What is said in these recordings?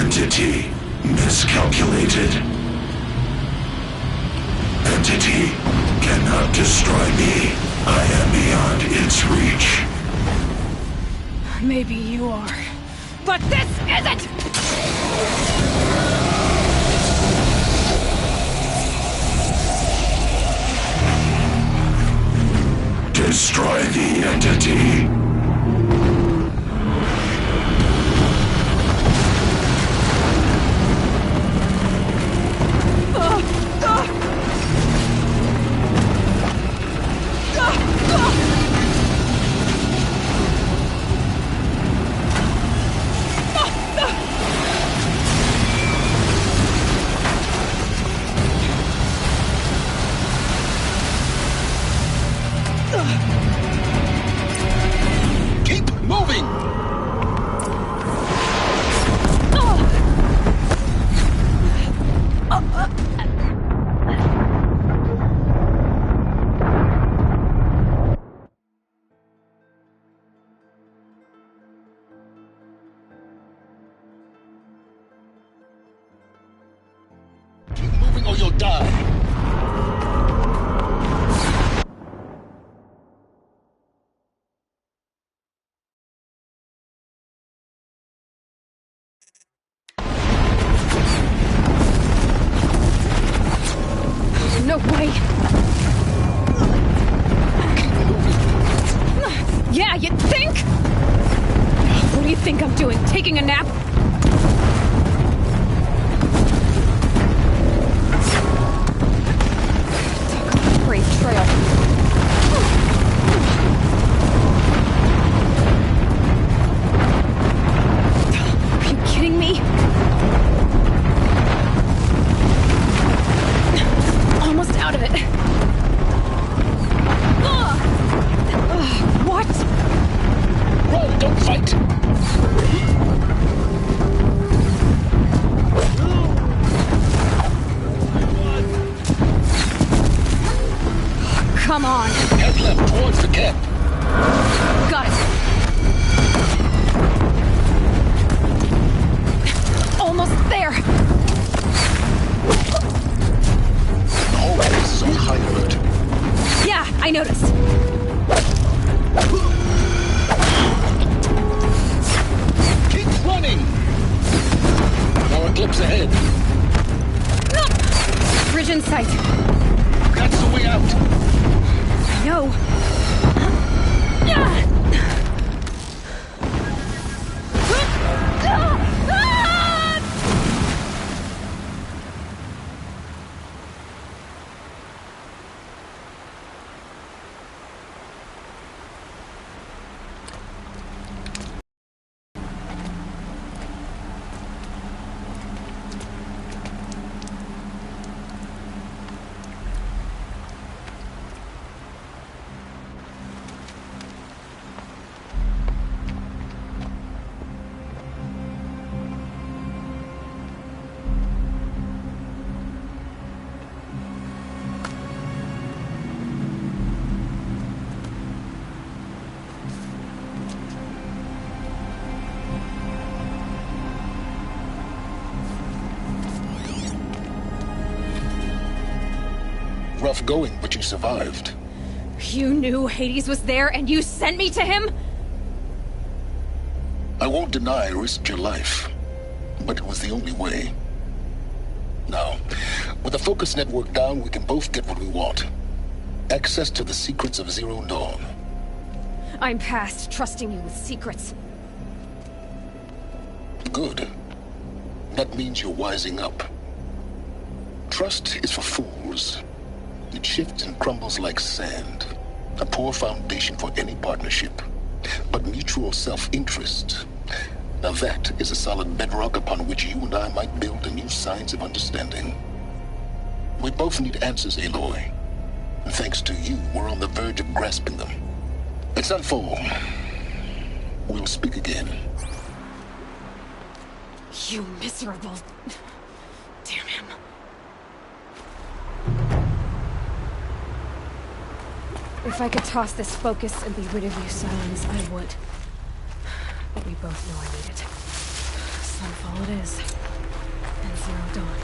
Entity miscalculated. Entity cannot destroy me. I am beyond its reach. Maybe you are. But this isn't! Destroy the entity. Keep moving! Keep moving or you'll die. No way! Yeah, you think? What do you think I'm doing? Taking a nap? Brave trail. Are you kidding me? Almost out of it. What? Run, don't fight! Come on. Head left towards the camp. Got it. Almost there. All bases on high alert. Yeah, I noticed. Keep running! More eclipse ahead. Bridge in sight. That's the way out. I know. Rough going, but you survived. You knew Hades was there and you sent me to him? I won't deny I risked your life, but it was the only way. Now, with the focus network down, we can both get what we want. Access to the secrets of Zero Dawn. I'm past trusting you with secrets. Good. That means you're wising up. Trust is for fools. It shifts and crumbles like sand. A poor foundation for any partnership. But mutual self-interest, now that is a solid bedrock upon which you and I might build a new science of understanding. We both need answers, Aloy. And thanks to you, we're on the verge of grasping them. It's not full. We'll speak again. You miserable... Damn him. If I could toss this focus and be rid of you, Silence, I would. But we both know I need it. Sunfall it is. And Zero Dawn.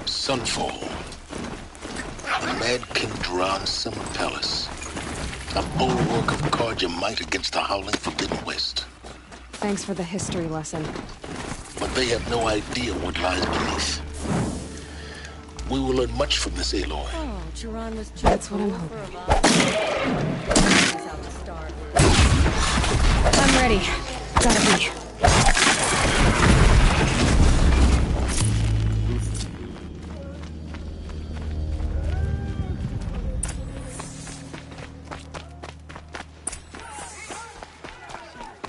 Sunfall. The Mad King Duran's summer palace. A bulwark of guard your might against the howling Forbidden West. Thanks for the history lesson. But they have no idea what lies beneath. We will learn much from this Aloy. Oh, Duran was just That's what I'm hoping. I'm ready. Gotta be.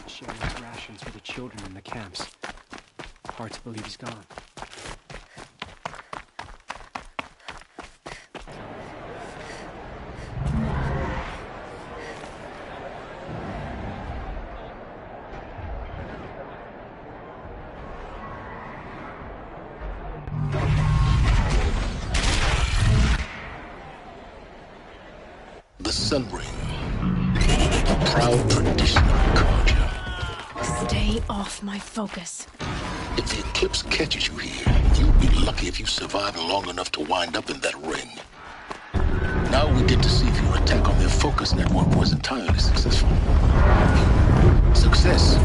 Sharing his rations for the children in the camps. Hard to believe he's gone. The Sun Ring. proud tradition of Carja. Stay off my focus. If the eclipse catches you here, you'll be lucky if you survive long enough to wind up in that ring. Now we get to see if your attack on their focus network was entirely successful. Success.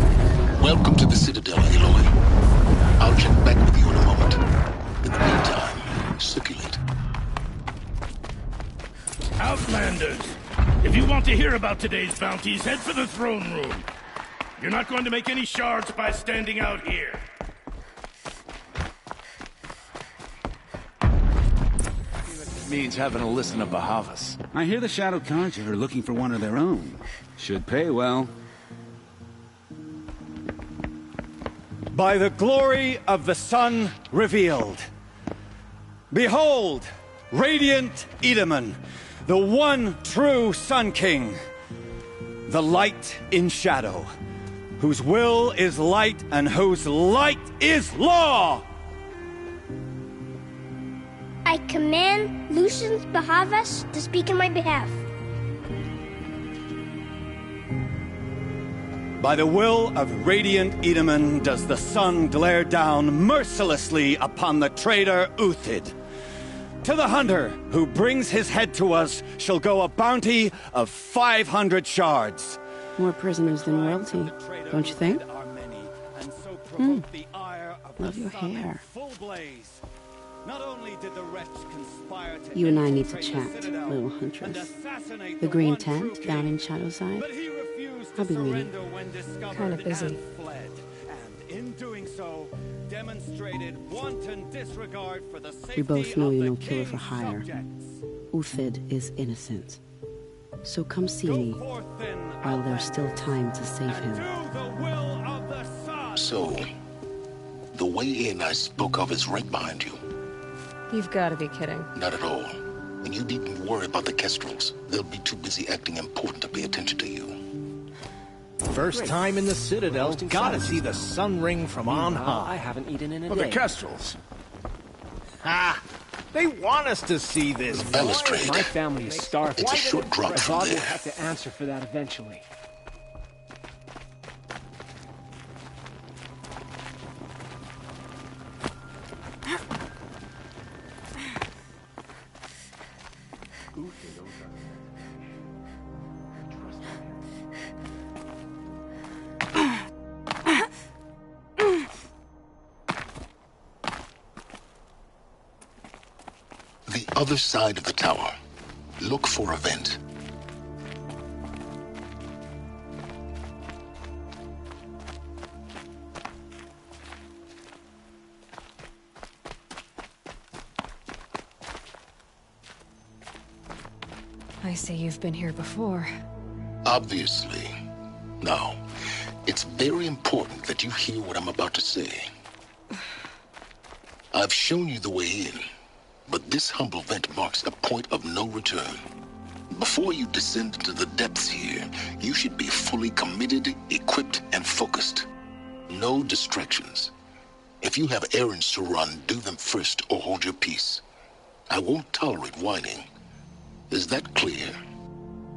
Welcome to the Citadel, Aloy. I'll check back with you in a moment. In the meantime, circulate. Outlanders, if you want to hear about today's bounties, head for the throne room. You're not going to make any shards by standing out here. Means having to listen to Bahavas. I hear the Shadow Carja are looking for one of their own. Should pay well. By the glory of the sun revealed. Behold, radiant Edaman, the one true Sun King. The light in shadow, whose will is light and whose light is law! I command Lucius Bahavas to speak in my behalf. By the will of radiant Edaman does the sun glare down mercilessly upon the traitor Uthid. To the hunter who brings his head to us shall go a bounty of 500 shards. More prisoners than royalty, don't you think? Love your hair. Not only did the wretch conspire to You and I need to chat, little huntress. The green tent down in Shadowside? I'll be leaving. Kind of busy. And in doing so, demonstrated wanton disregard for the safety We both know of you're the no killer for king's hire. subjects. Uthid is innocent. So come see me while there's still time to save him. So, the way in I spoke of is right behind you. You've got to be kidding. Not at all. And you needn't worry about the Kestrels. They'll be too busy acting important to pay attention to you. First time in the Citadel, gotta see the sun ring from on high. I haven't eaten in a Well, day. the Kestrels. Ha! They want us to see this. Balustrade. My family is starving. It's a short drop from God will there. have to answer for that eventually. The other side of the tower. Look for a vent. I see you've been here before. Obviously. Now, it's very important that you hear what I'm about to say. I've shown you the way in, but this humble vent marks a point of no return. Before you descend into the depths here, you should be fully committed, equipped, and focused. No distractions. If you have errands to run, do them first or hold your peace. I won't tolerate whining. Is that clear?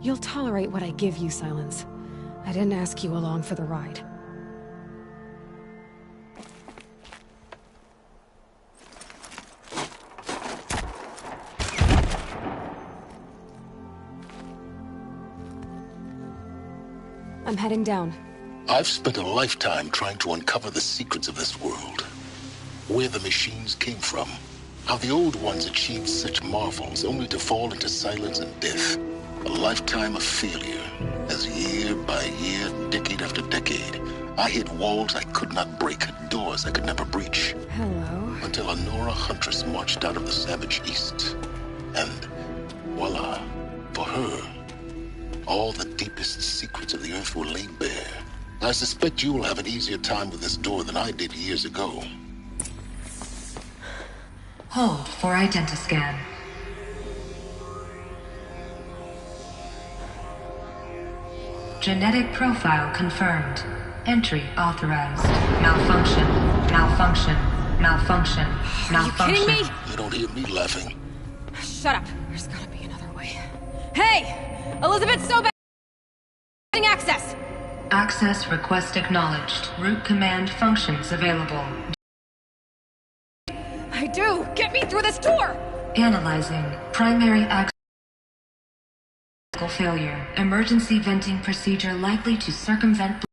You'll tolerate what I give you, Silence. I didn't ask you along for the ride. I'm heading down. I've spent a lifetime trying to uncover the secrets of this world. Where the machines came from. How the old ones achieved such marvels only to fall into silence and death. A lifetime of failure, as year by year, decade after decade, I hit walls I could not break, doors I could never breach. Hello. Until a Nora huntress marched out of the savage east. And voila, for her, all the deepest secrets of the earth were laid bare. I suspect you will have an easier time with this door than I did years ago. Hold for identiscan. Genetic profile confirmed. Entry authorized. Malfunction. Malfunction. Malfunction. Malfunction. Are you kidding me? You don't hear me laughing. Shut up. There's gotta be another way. Hey! Elizabeth Sobeck! Access! Access request acknowledged. Root command functions available. I do! Get me through this door! Analyzing. Primary access failure. Emergency venting procedure likely to circumvent...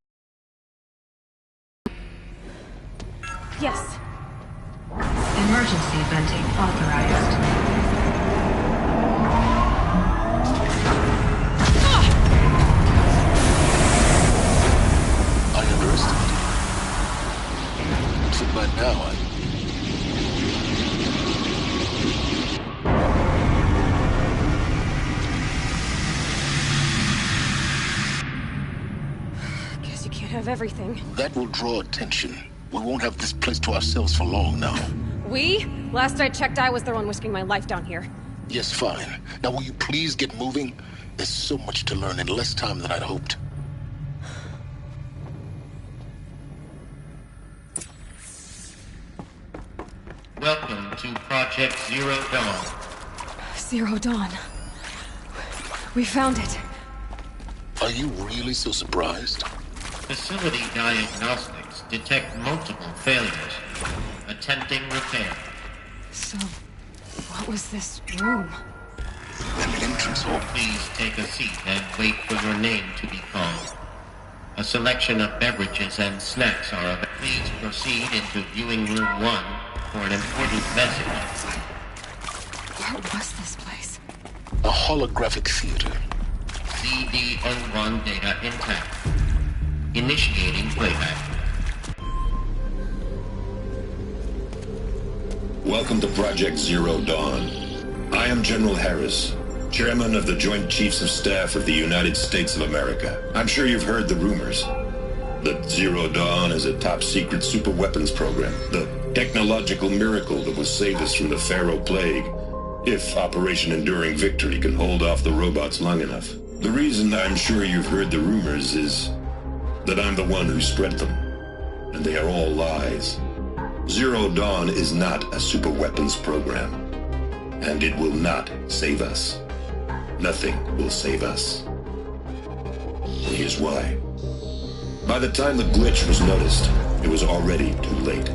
Yes. Emergency venting authorized. I underestimated. So by now Guess you can't have everything. that will draw attention. We won't have this place to ourselves for long now. We? Last I checked, I was the one risking my life down here. Yes, fine. Now will you please get moving? There's so much to learn in less time than I'd hoped. Welcome to Project Zero Dawn. Zero Dawn. We found it. Are you really so surprised? Facility diagnostics detect multiple failures. Attempting repair. So, what was this room? An entrance hall. Please take a seat and wait for your name to be called. A selection of beverages and snacks are available. Please proceed into viewing room 1 for an important message. What was this place? A holographic theater. CD01 data intact. Initiating playback. Welcome to Project Zero Dawn. I am General Harris, Chairman of the Joint Chiefs of Staff of the United States of America. I'm sure you've heard the rumors that Zero Dawn is a top-secret superweapons program, the technological miracle that will save us from the Pharaoh Plague, if Operation Enduring Victory can hold off the robots long enough. The reason I'm sure you've heard the rumors is that I'm the one who spread them, and they are all lies. Zero Dawn is not a superweapons program, and it will not save us. Nothing will save us. And here's why. By the time the glitch was noticed, it was already too late.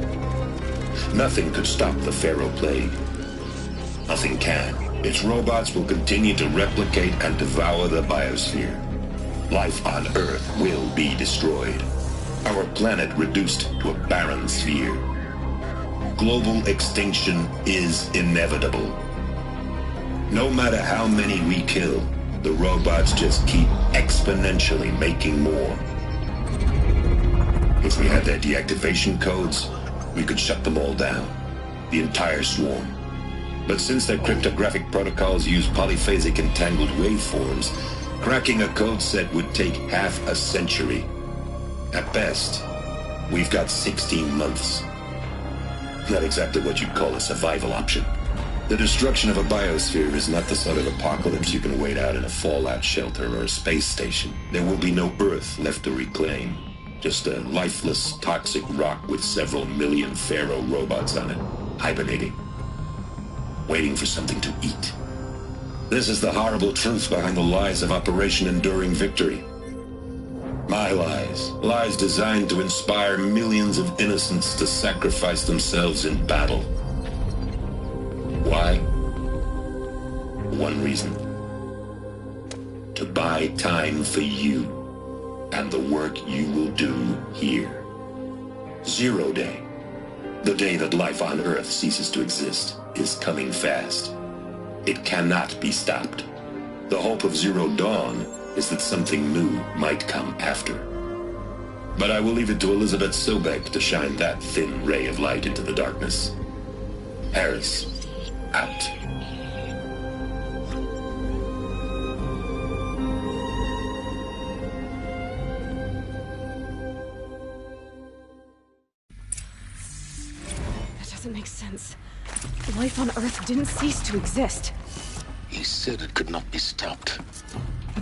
Nothing could stop the Pharaoh Plague. Nothing can. Its robots will continue to replicate and devour the biosphere. Life on Earth will be destroyed. Our planet reduced to a barren sphere. Global extinction is inevitable. No matter how many we kill, the robots just keep exponentially making more. If we had their deactivation codes, we could shut them all down. The entire swarm. But since their cryptographic protocols use polyphasic entangled waveforms, cracking a code set would take half a century. At best, we've got 16 months. Not exactly what you'd call a survival option. The destruction of a biosphere is not the sort of apocalypse you can wait out in a fallout shelter or a space station. There will be no Earth left to reclaim. Just a lifeless, toxic rock with several million Pharaoh robots on it, hibernating, waiting for something to eat. This is the horrible truth behind the lies of Operation Enduring Victory. My lies. Lies designed to inspire millions of innocents to sacrifice themselves in battle. Why? One reason. To buy time for you and the work you will do here. Zero Day. The day that life on Earth ceases to exist is coming fast. It cannot be stopped. The hope of Zero Dawn is that something new might come after. But I will leave it to Elizabeth Sobek to shine that thin ray of light into the darkness. Harris, out. That doesn't make sense. Life on Earth didn't cease to exist. He said it could not be stopped.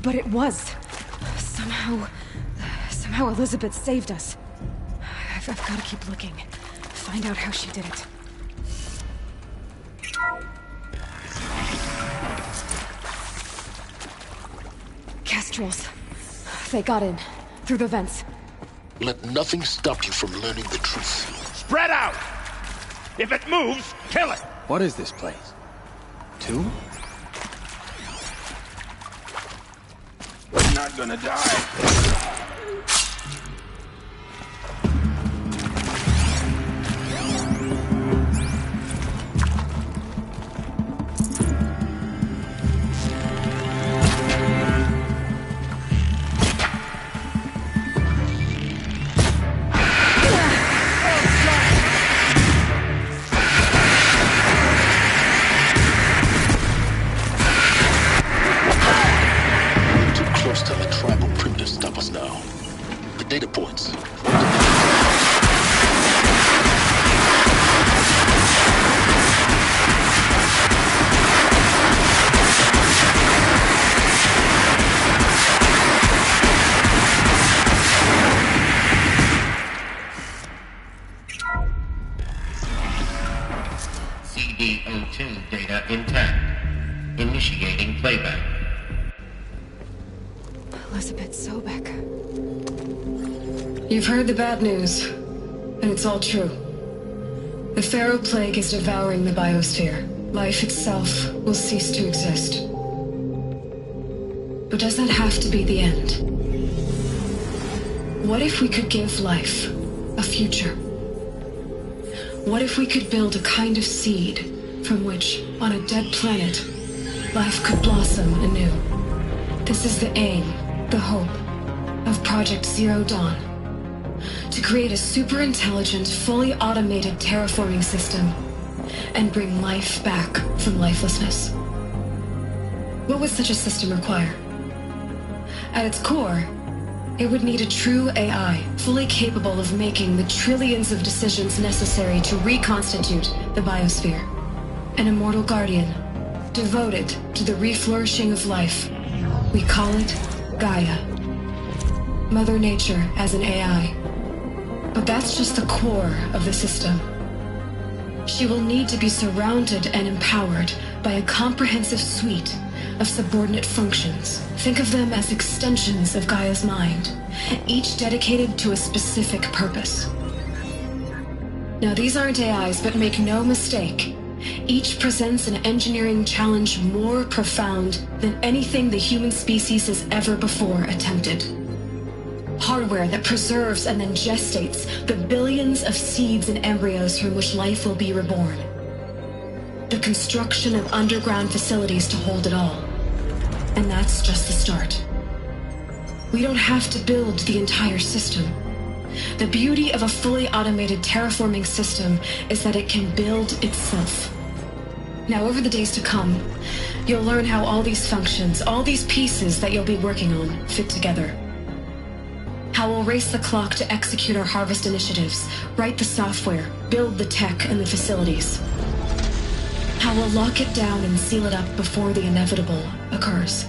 But it was. Somehow Elizabeth saved us. I've got to keep looking. Find out how she did it. Kestrels. They got in. Through the vents. Let nothing stop you from learning the truth. Spread out! If it moves, kill it! What is this place? Two? We're not gonna die. Data points. CD02 data intact. Initiating playback. Elizabeth Sobek. You've heard the bad news, and it's all true. The Pharaoh Plague is devouring the biosphere. Life itself will cease to exist. But does that have to be the end? What if we could give life a future? What if we could build a kind of seed from which, on a dead planet, life could blossom anew? This is the aim, the hope, of Project Zero Dawn. To create a super-intelligent, fully automated terraforming system and bring life back from lifelessness. What would such a system require? At its core, it would need a true AI, fully capable of making the trillions of decisions necessary to reconstitute the biosphere. An immortal guardian, devoted to the reflourishing of life. We call it Gaia. Mother Nature as an AI. But that's just the core of the system. She will need to be surrounded and empowered by a comprehensive suite of subordinate functions. Think of them as extensions of Gaia's mind, each dedicated to a specific purpose. Now, these aren't AIs, but make no mistake, each presents an engineering challenge more profound than anything the human species has ever before attempted. Hardware that preserves and then gestates the billions of seeds and embryos from which life will be reborn. The construction of underground facilities to hold it all. And that's just the start. We don't have to build the entire system. The beauty of a fully automated terraforming system is that it can build itself. Now, over the days to come, you'll learn how all these functions, all these pieces that you'll be working on, fit together. How we'll race the clock to execute our harvest initiatives, write the software, build the tech and the facilities. How we'll lock it down and seal it up before the inevitable occurs.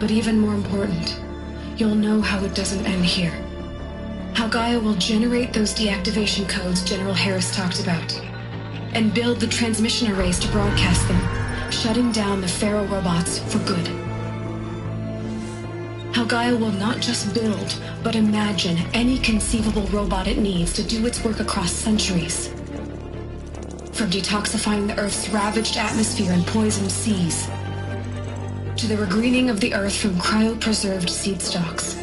But even more important, you'll know how it doesn't end here. How Gaia will generate those deactivation codes General Harris talked about, and build the transmission arrays to broadcast them, shutting down the Pharaoh robots for good. How Gaia will not just build, but imagine any conceivable robot it needs to do its work across centuries. From detoxifying the Earth's ravaged atmosphere and poisoned seas, to the regreening of the Earth from cryopreserved seed stalks,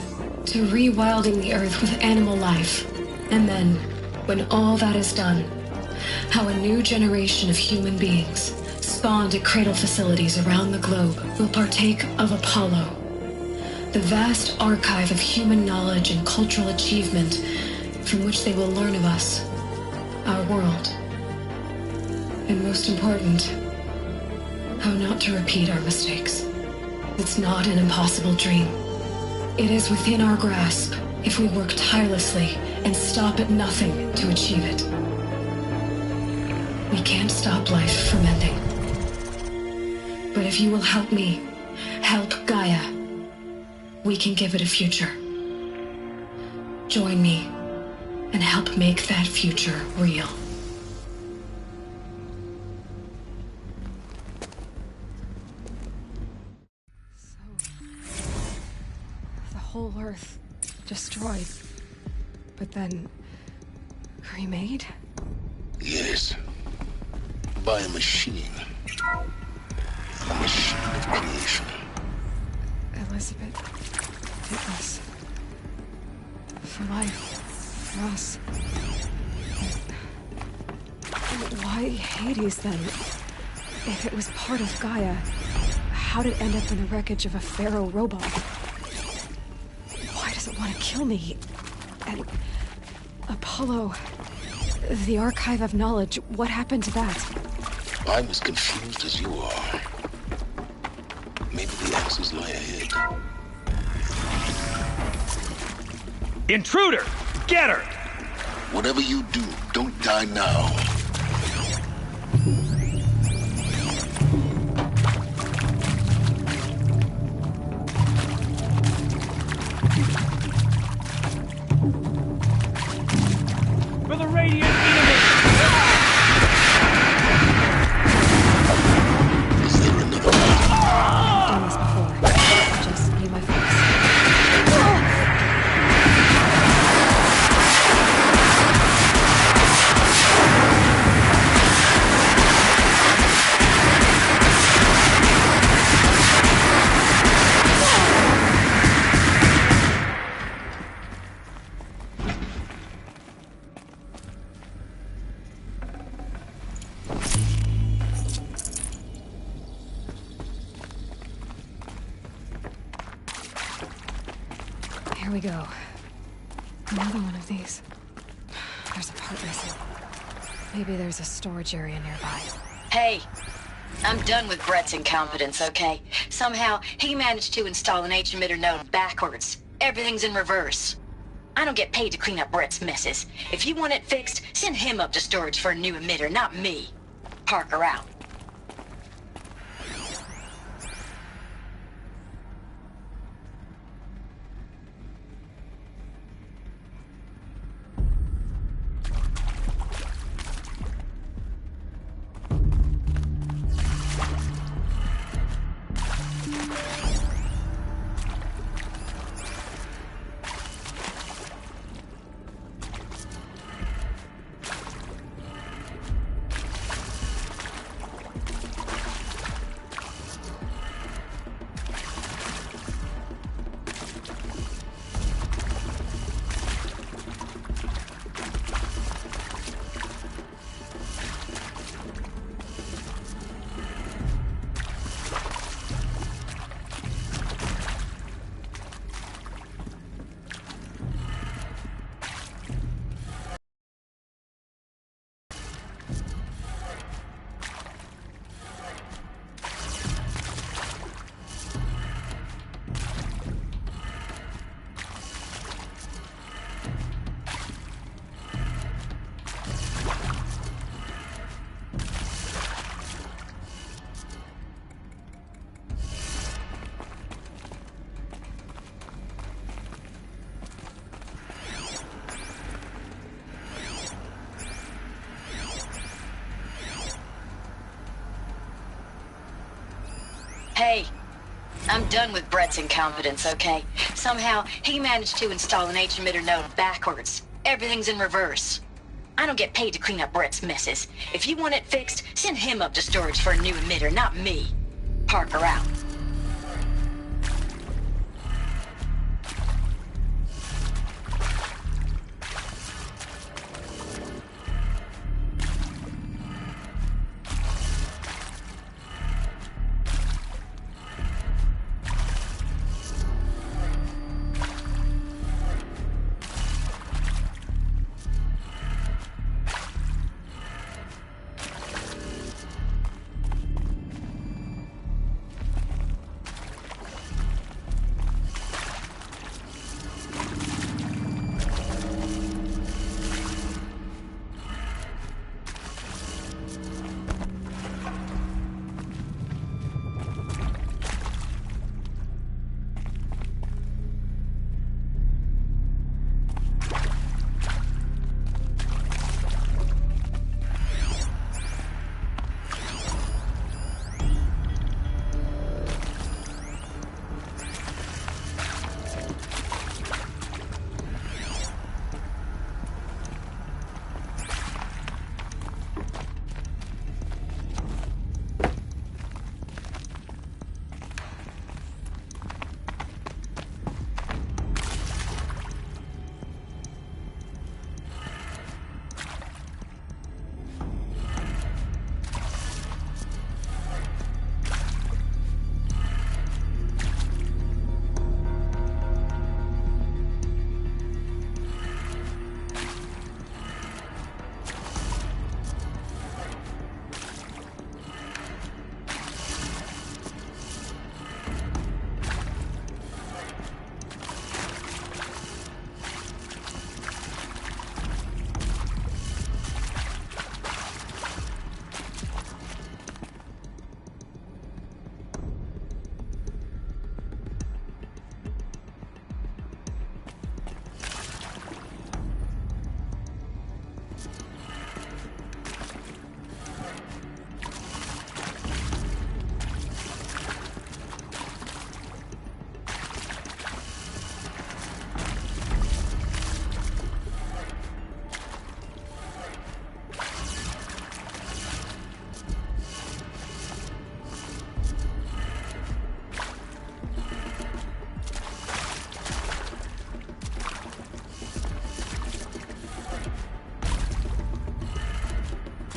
to rewilding the Earth with animal life. And then, when all that is done, how a new generation of human beings, spawned at cradle facilities around the globe, will partake of Apollo, the vast archive of human knowledge and cultural achievement from which they will learn of us, our world. And most important, how not to repeat our mistakes. It's not an impossible dream. It is within our grasp if we work tirelessly and stop at nothing to achieve it. We can't stop life from ending. But if you will help me, help Gaia, we can give it a future. Join me and help make that future real. whole Earth destroyed, but then remade? Yes. By a machine. A machine of creation. Elizabeth did this. For life. For us. Why Hades, then? If it was part of Gaia, how'd it end up in the wreckage of a pharaoh robot? Why does it want to kill me? And Apollo, the Archive of Knowledge, what happened to that? I'm as confused as you are. Maybe the answers lie ahead. Intruder! Get her! Whatever you do, don't die now. For the Radiant Enemy! Is there another one? I've done this before. Just need my focus. Here we go. Another one of these. There's a part missing. Maybe there's a storage area nearby. Hey, I'm done with Brett's incompetence, okay? Somehow, he managed to install an H-emitter node backwards. Everything's in reverse. I don't get paid to clean up Brett's messes. If you want it fixed, send him up to storage for a new emitter, not me. Parker out. Hey, I'm done with Brett's incompetence, okay? Somehow, he managed to install an H-emitter node backwards. Everything's in reverse. I don't get paid to clean up Brett's messes. If you want it fixed, send him up to storage for a new emitter, not me. Parker out.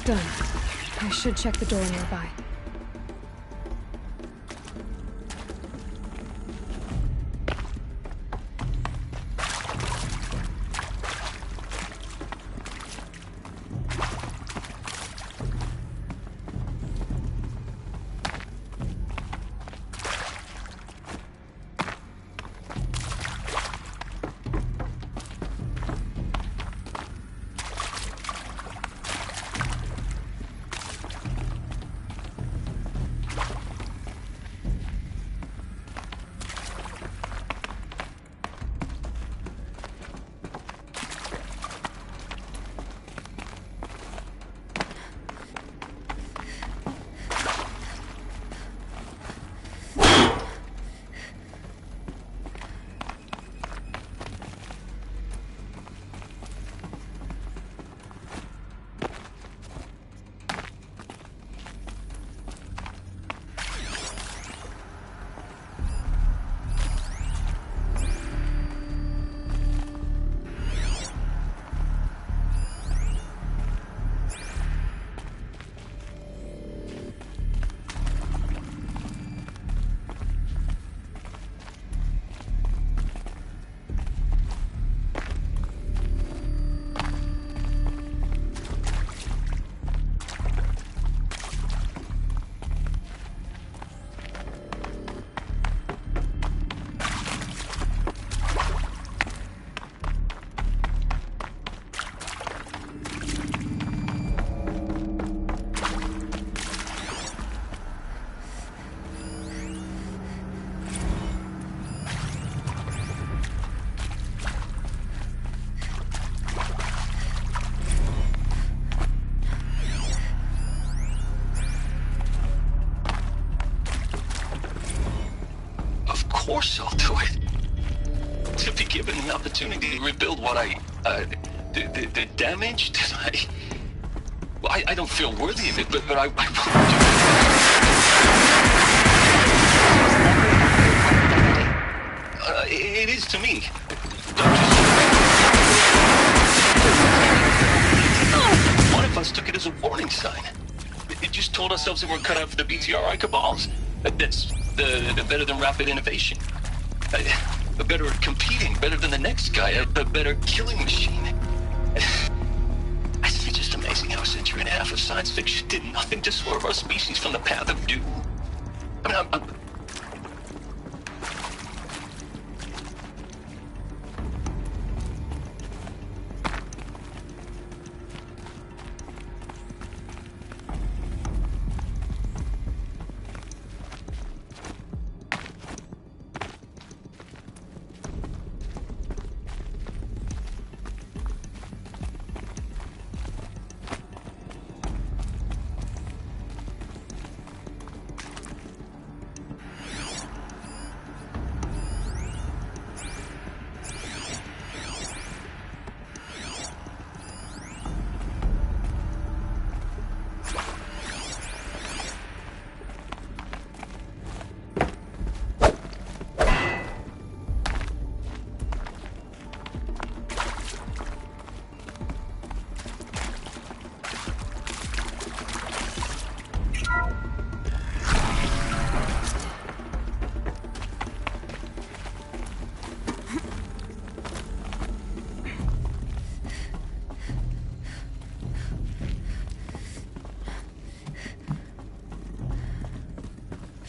Done. I should check the door nearby. Of course I'll do it. To be given the opportunity to rebuild what the damage that well, I don't feel worthy of it, but I will do it. It is to me. One of us took it as a warning sign. It just told ourselves that we're cut out for the BTRI cabals. That's the better than rapid innovation. Better at competing, better than the next guy, a better killing machine. It's just amazing how a century and a half of science fiction did nothing to swerve our species from the path of doom. I mean, I'm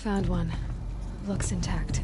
Found one. Looks intact.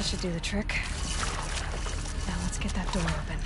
That should do the trick. Now let's get that door open.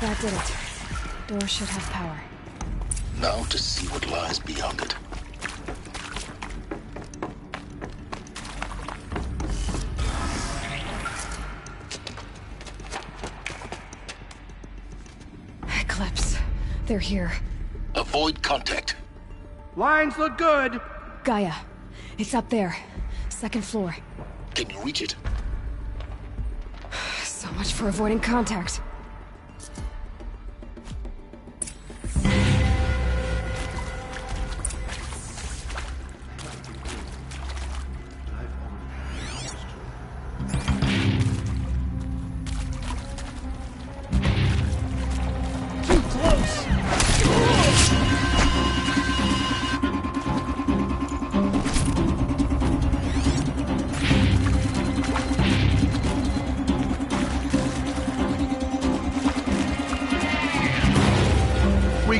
That did it. Door should have power. Now to see what lies beyond it. Eclipse. They're here. Avoid contact. Lines look good. Gaia. It's up there. Second floor. Can you reach it? So much for avoiding contact.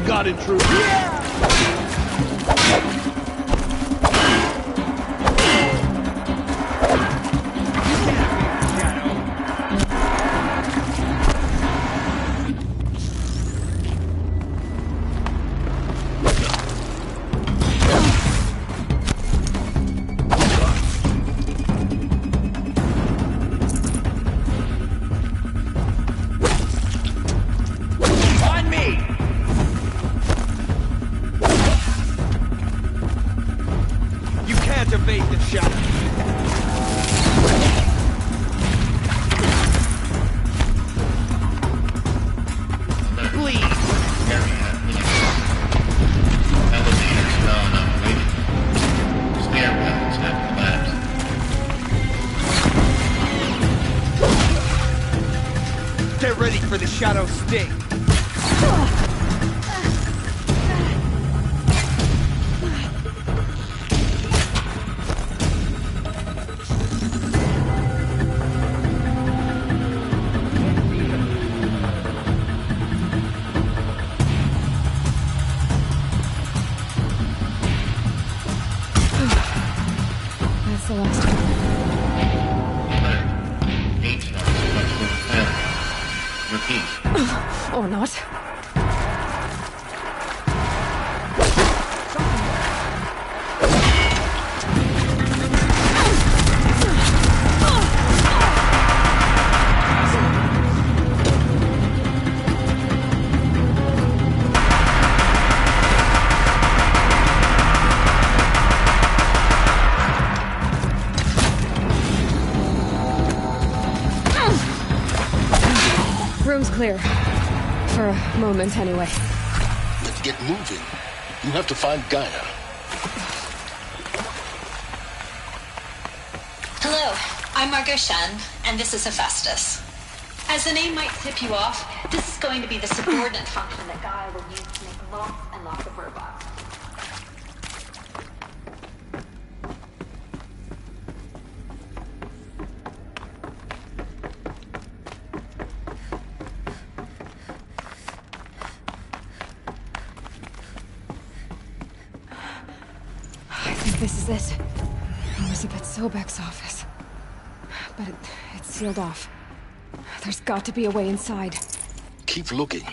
Got intruders. Shadow sting. That's the last one. Or not. Room's clear. For a moment, anyway. Let's get moving. You have to find Gaia. Hello, I'm Margot Shen, and this is Hephaestus. As the name might tip you off, this is going to be the subordinate function that Gaia will use to make lots and lots of robots. This is it. Elizabeth Sobek's office. But it's sealed off. There's got to be a way inside. Keep looking.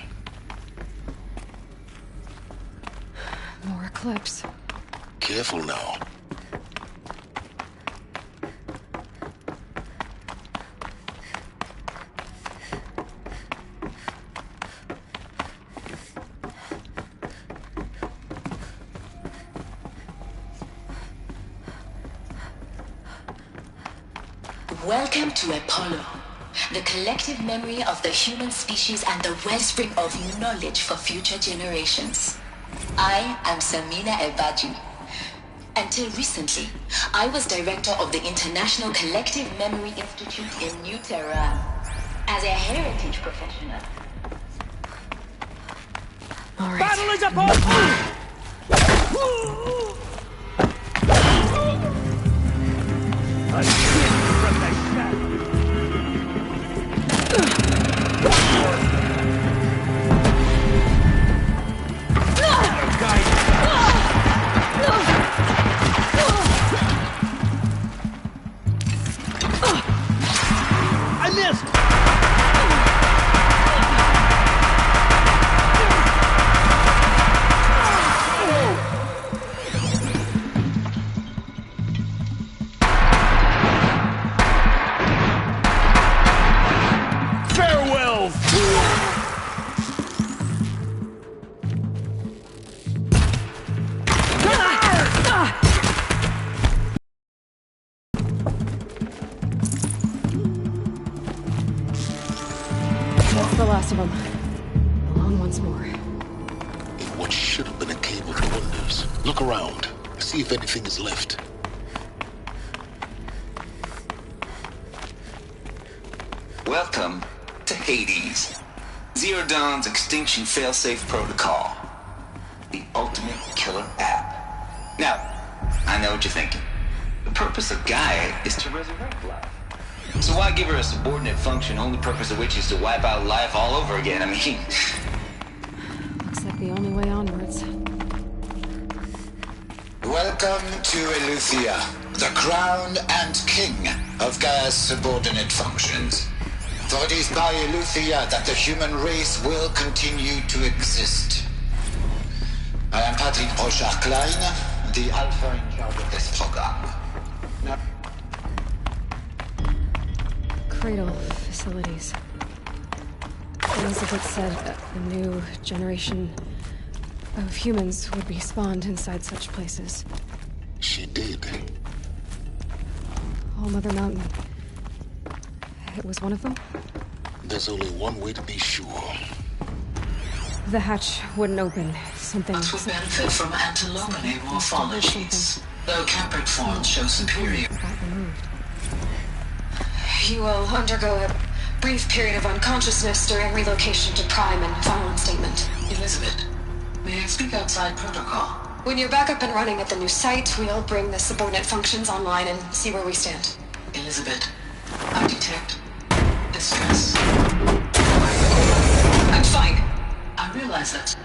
More Eclipse. Careful now. Welcome to Apollo, the collective memory of the human species and the wellspring of knowledge for future generations. I am Samina Ebaji. Until recently, I was director of the International Collective Memory Institute in New Tehran. As a heritage professional. All right. Battle is upon a gift from the shadows. I missed! Farewell, fool! That's the last of them. Along once more. In what should have been a cave of wonders. Look around. See if anything is left. Welcome to Hades. Zero Dawn's extinction failsafe protocol. The ultimate killer app. Now, I know what you're thinking. The purpose of Gaia is to resurrect life. So why give her a subordinate function, only purpose of which is to wipe out life all over again? I mean... Looks like the only way onwards. Welcome to Eleuthia, the crown and king of Gaia's subordinate functions. For it is by Eleuthia that the human race will continue to exist. I am Patrick Brochard-Klein, the Alpha in charge of this program. Now... Cradle facilities. Elizabeth said a new generation of humans would be spawned inside such places. She did. All Mother Mountain. It was one of them? There's only one way to be sure. The hatch wouldn't open. Something... Plants would benefit from antilopinate morphologies, though capric forms show superior. You will undergo a brief period of unconsciousness during relocation to Prime and final statement. Elizabeth, may I speak outside protocol? When you're back up and running at the new site, we'll bring the subordinate functions online and see where we stand. Elizabeth, I detect distress. I'm fine. I realize that.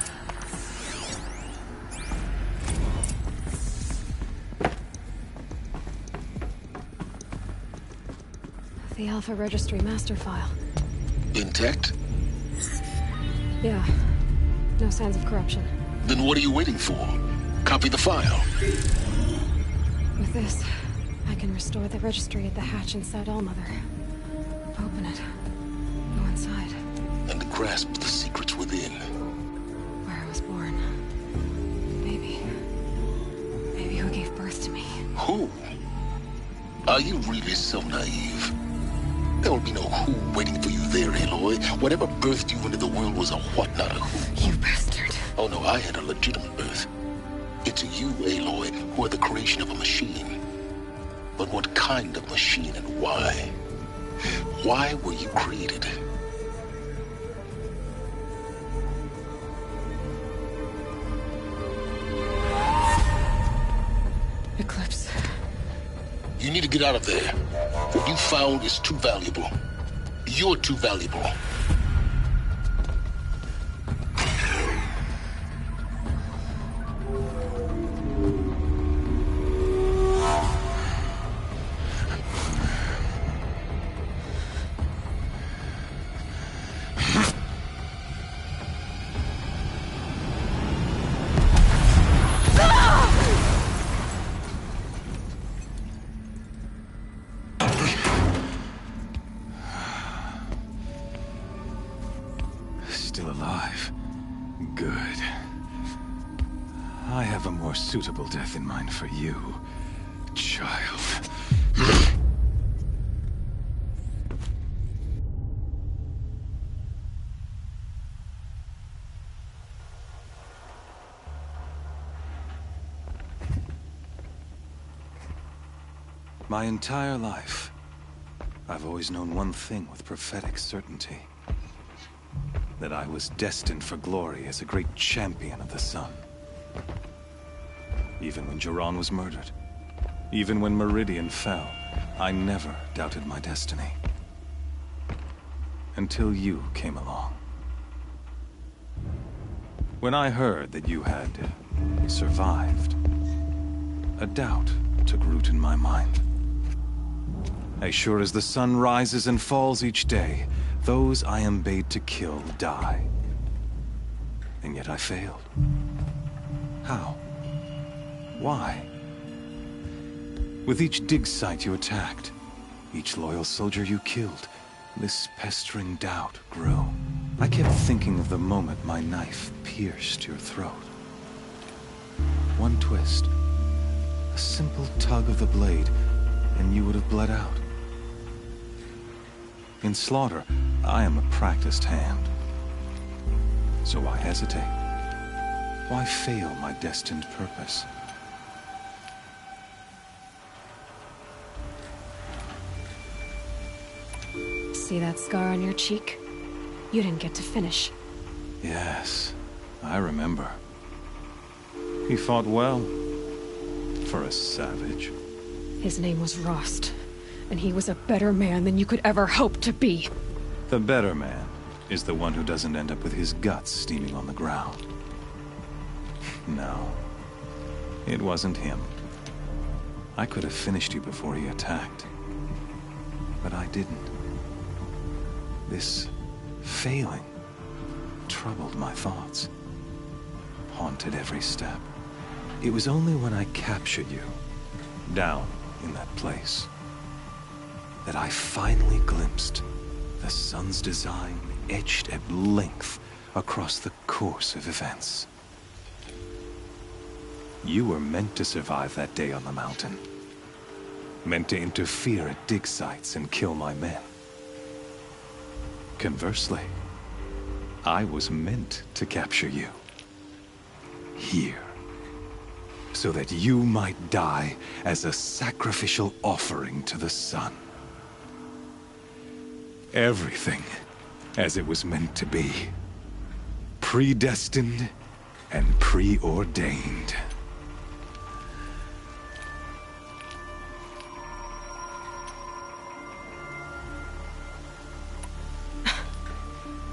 The Alpha Registry master file. Intact? Yeah. No signs of corruption. Then what are you waiting for? Copy the file. With this, I can restore the registry at the hatch inside Allmother. Open it. Go inside. And grasp the secrets within. Where I was born. Baby. Baby who gave birth to me. Who? Are you really so naive? There will be no who waiting for you there, Aloy. Whatever birthed you into the world was a what, not a who. You bastard. Oh no, I had a legitimate birth. It's you, Aloy, who are the creation of a machine. But what kind of machine and why? Why were you created? Eclipse. You need to get out of there. What you found is too valuable. You're too valuable. Still alive. Good. I have a more suitable death in mind for you, child. My entire life, I've always known one thing with prophetic certainty. That I was destined for glory as a great champion of the sun. Even when Jiran was murdered, even when Meridian fell, I never doubted my destiny. Until you came along. When I heard that you had survived, a doubt took root in my mind. As sure as the sun rises and falls each day, those I am bade to kill die. And yet I failed. How? Why? With each dig site you attacked, each loyal soldier you killed, this pestering doubt grew. I kept thinking of the moment my knife pierced your throat. One twist, a simple tug of the blade, and you would have bled out. In slaughter, I am a practiced hand. So why hesitate? Why fail my destined purpose? See that scar on your cheek? You didn't get to finish. Yes, I remember. He fought well. For a savage. His name was Rost, and he was a better man than you could ever hope to be. The better man is the one who doesn't end up with his guts steaming on the ground. No, it wasn't him. I could have finished you before he attacked. But I didn't. This failing troubled my thoughts, haunted every step. It was only when I captured you, down in that place, that I finally glimpsed the sun's design etched at length across the course of events. You were meant to survive that day on the mountain. Meant to interfere at dig sites and kill my men. Conversely, I was meant to capture you. Here. So that you might die as a sacrificial offering to the sun. Everything as it was meant to be. Predestined and preordained.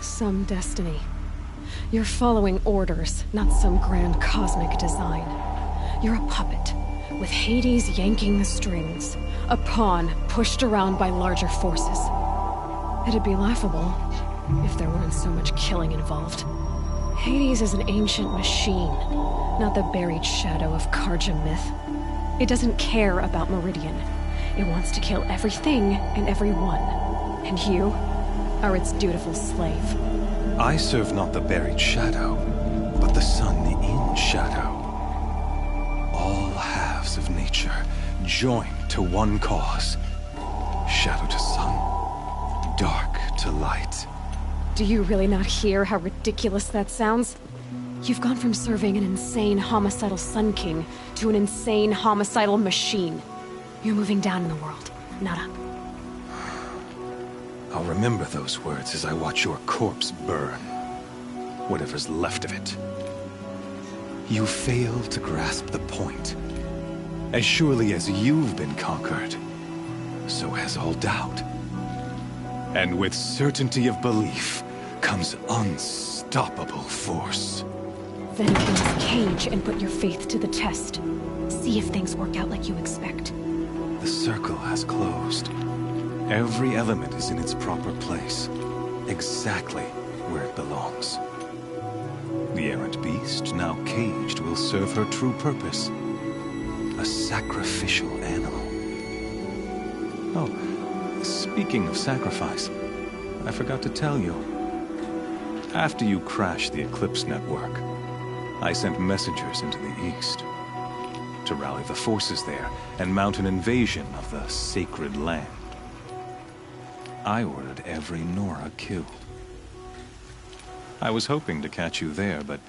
Some destiny. You're following orders, not some grand cosmic design. You're a puppet, with Hades yanking the strings. A pawn pushed around by larger forces. It'd be laughable if there weren't so much killing involved. Hades is an ancient machine, not the buried shadow of Karja myth. It doesn't care about Meridian. It wants to kill everything and everyone. And you are its dutiful slave. I serve not the buried shadow, but the sun in shadow. All halves of nature joined to one cause. Shadow to sun, dark to light. Do you really not hear how ridiculous that sounds? You've gone from serving an insane homicidal Sun King to an insane homicidal machine. You're moving down in the world, not up. I'll remember those words as I watch your corpse burn. Whatever's left of it. You fail to grasp the point. As surely as you've been conquered, so has all doubt. And with certainty of belief comes unstoppable force. Then open this cage and put your faith to the test. See if things work out like you expect. The circle has closed. Every element is in its proper place, exactly where it belongs. The errant beast, now caged, will serve her true purpose. A sacrificial animal. Oh, speaking of sacrifice, I forgot to tell you. After you crashed the Eclipse network, I sent messengers into the east to rally the forces there and mount an invasion of the sacred land. I ordered every Nora killed. I was hoping to catch you there, but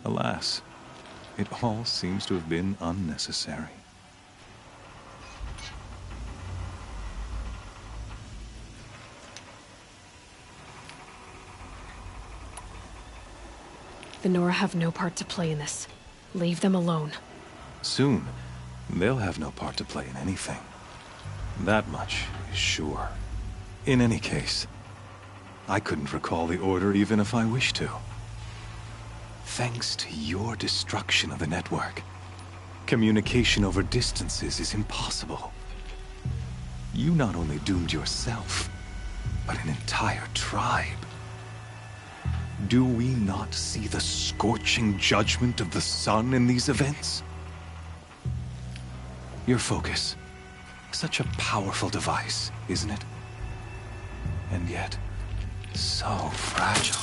alas, it all seems to have been unnecessary. The Nora have no part to play in this. Leave them alone. Soon, they'll have no part to play in anything. That much is sure. In any case, I couldn't recall the Order even if I wished to. Thanks to your destruction of the network, communication over distances is impossible. You not only doomed yourself, but an entire tribe. Do we not see the scorching judgment of the sun in these events? Your focus. Such a powerful device, isn't it? And yet, so fragile.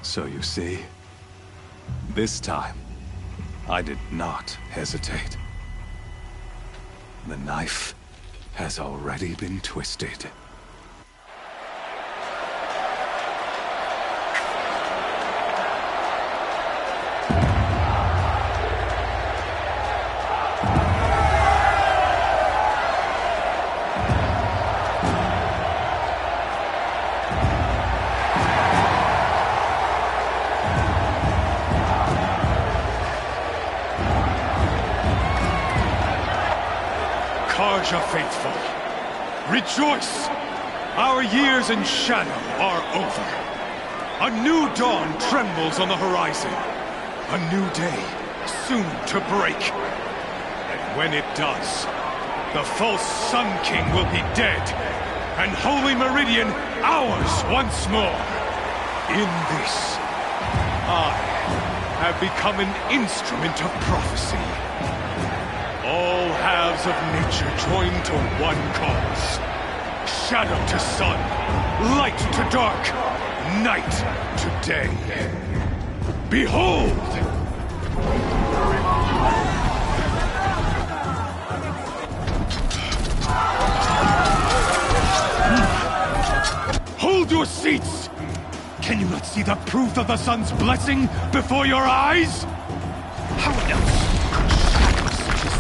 So you see, this time, I did not hesitate. The knife has already been twisted. Karja faithful, rejoice! Our years in shadow are over. A new dawn trembles on the horizon. A new day soon to break. And when it does, the false Sun King will be dead, and Holy Meridian ours once more. In this, I have become an instrument of prophecy. All halves of nature join to one cause. Shadow to sun, light to dark, night to day. Behold! Hold your seats! Can you not see the proof of the sun's blessing before your eyes? How else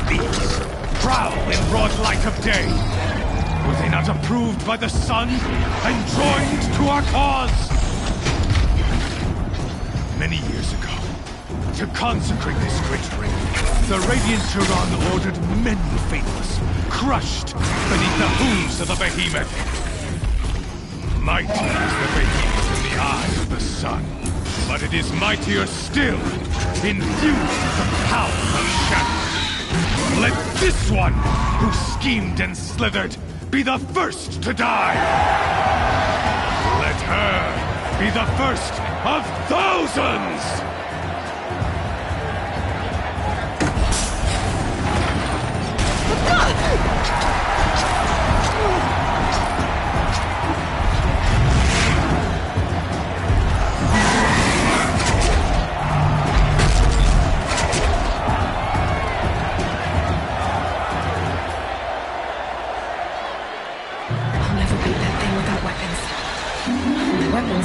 these prowl in broad light of day? Were they not approved by the sun and joined to our cause? Many years ago, to consecrate this great ring, the Radiant Turan ordered many faithless, crushed beneath the hooves of the behemoth. Mighty is the behemoth in the eye of the sun, but it is mightier still, infused with the power of shadow. Let this one, who schemed and slithered, be the first to die! Let her be the first of thousands!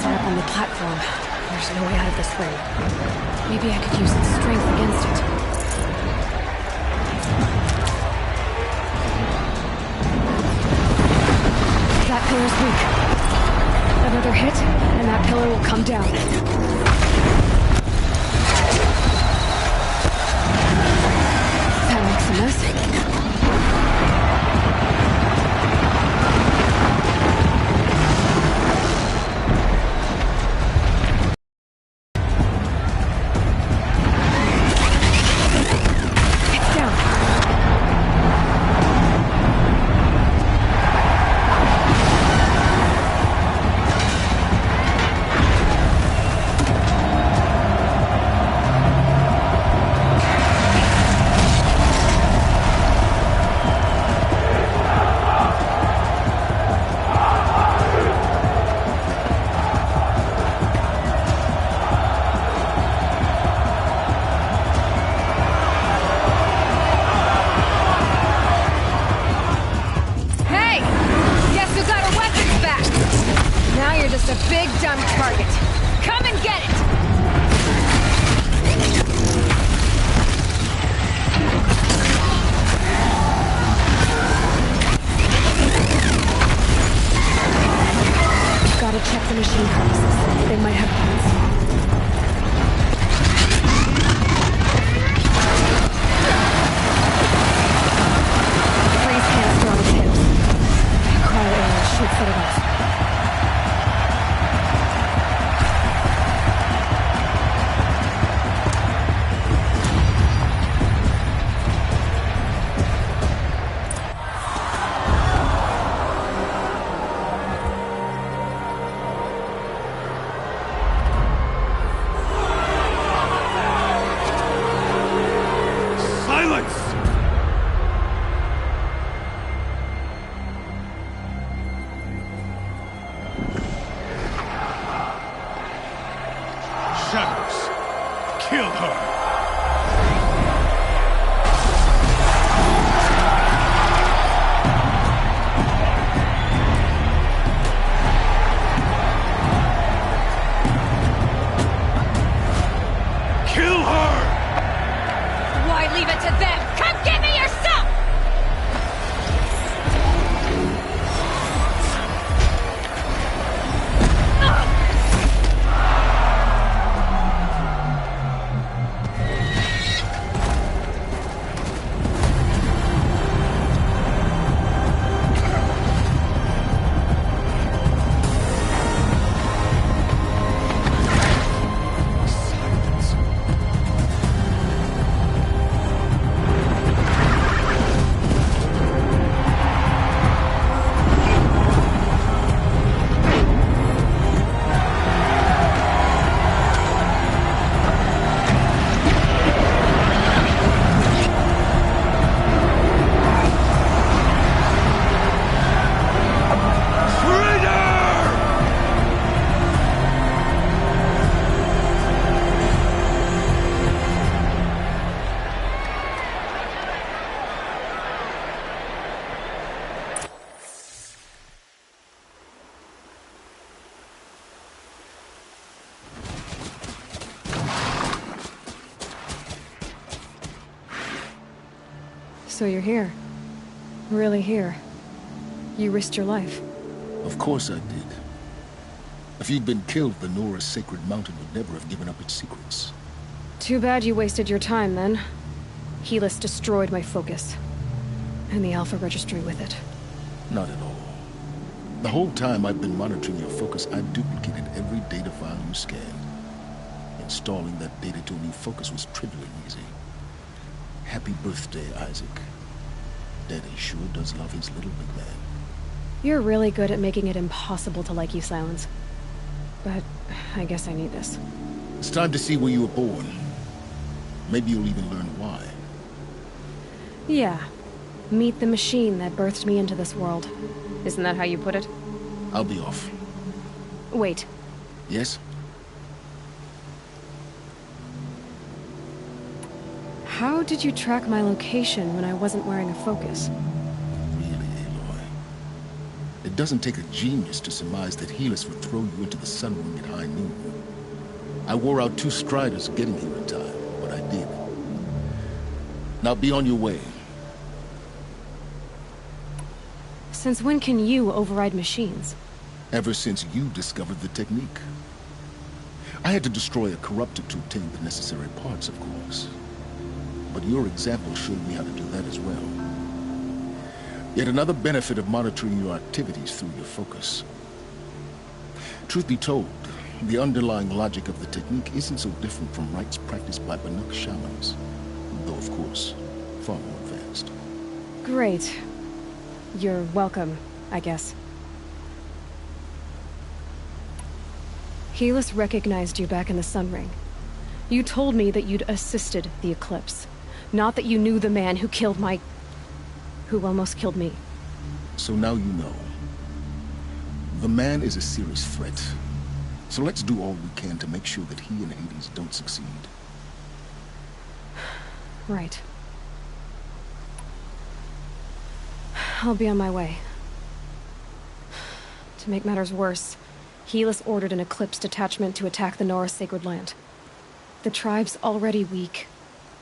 On the platform. There's no way out of this ring. Maybe I could use its strength against it. That pillar's weak. Another hit, and that pillar will come down. That makes a mess. crevices. They might have guns. Freeze canister on its hips. Cryo arrows should set it off. So you're here. Really here. You risked your life. Of course I did. If you'd been killed, the Nora's sacred mountain would never have given up its secrets. Too bad you wasted your time, then. Helis destroyed my focus. And the Alpha Registry with it. Not at all. The whole time I've been monitoring your focus, I've duplicated every data file you scanned. Installing that data to a new focus was trivially easy. Happy birthday, Isaac. Daddy sure does love his little big man. You're really good at making it impossible to like you, Silence. But I guess I need this. It's time to see where you were born. Maybe you'll even learn why. Yeah. Meet the machine that birthed me into this world. Isn't that how you put it? I'll be off. Wait. Yes? How did you track my location when I wasn't wearing a focus? Really, Aloy? It doesn't take a genius to surmise that Helis would throw you into the sun ring at high noon. I wore out 2 striders getting here in time, but I did. Now be on your way. Since when can you override machines? Ever since you discovered the technique. I had to destroy a corruptor to obtain the necessary parts, of course. But your example showed me how to do that as well. Yet another benefit of monitoring your activities through your focus. Truth be told, the underlying logic of the technique isn't so different from rites practiced by Banuk shamans, though of course, far more advanced. Great. You're welcome, I guess. Helis recognized you back in the Sun Ring. You told me that you'd assisted the Eclipse. Not that you knew the man who killed my... who almost killed me. So now you know. The man is a serious threat. So let's do all we can to make sure that he and Hades don't succeed. Right. I'll be on my way. To make matters worse, Helis ordered an Eclipse detachment to attack the Nora Sacred Land. The tribe's already weak.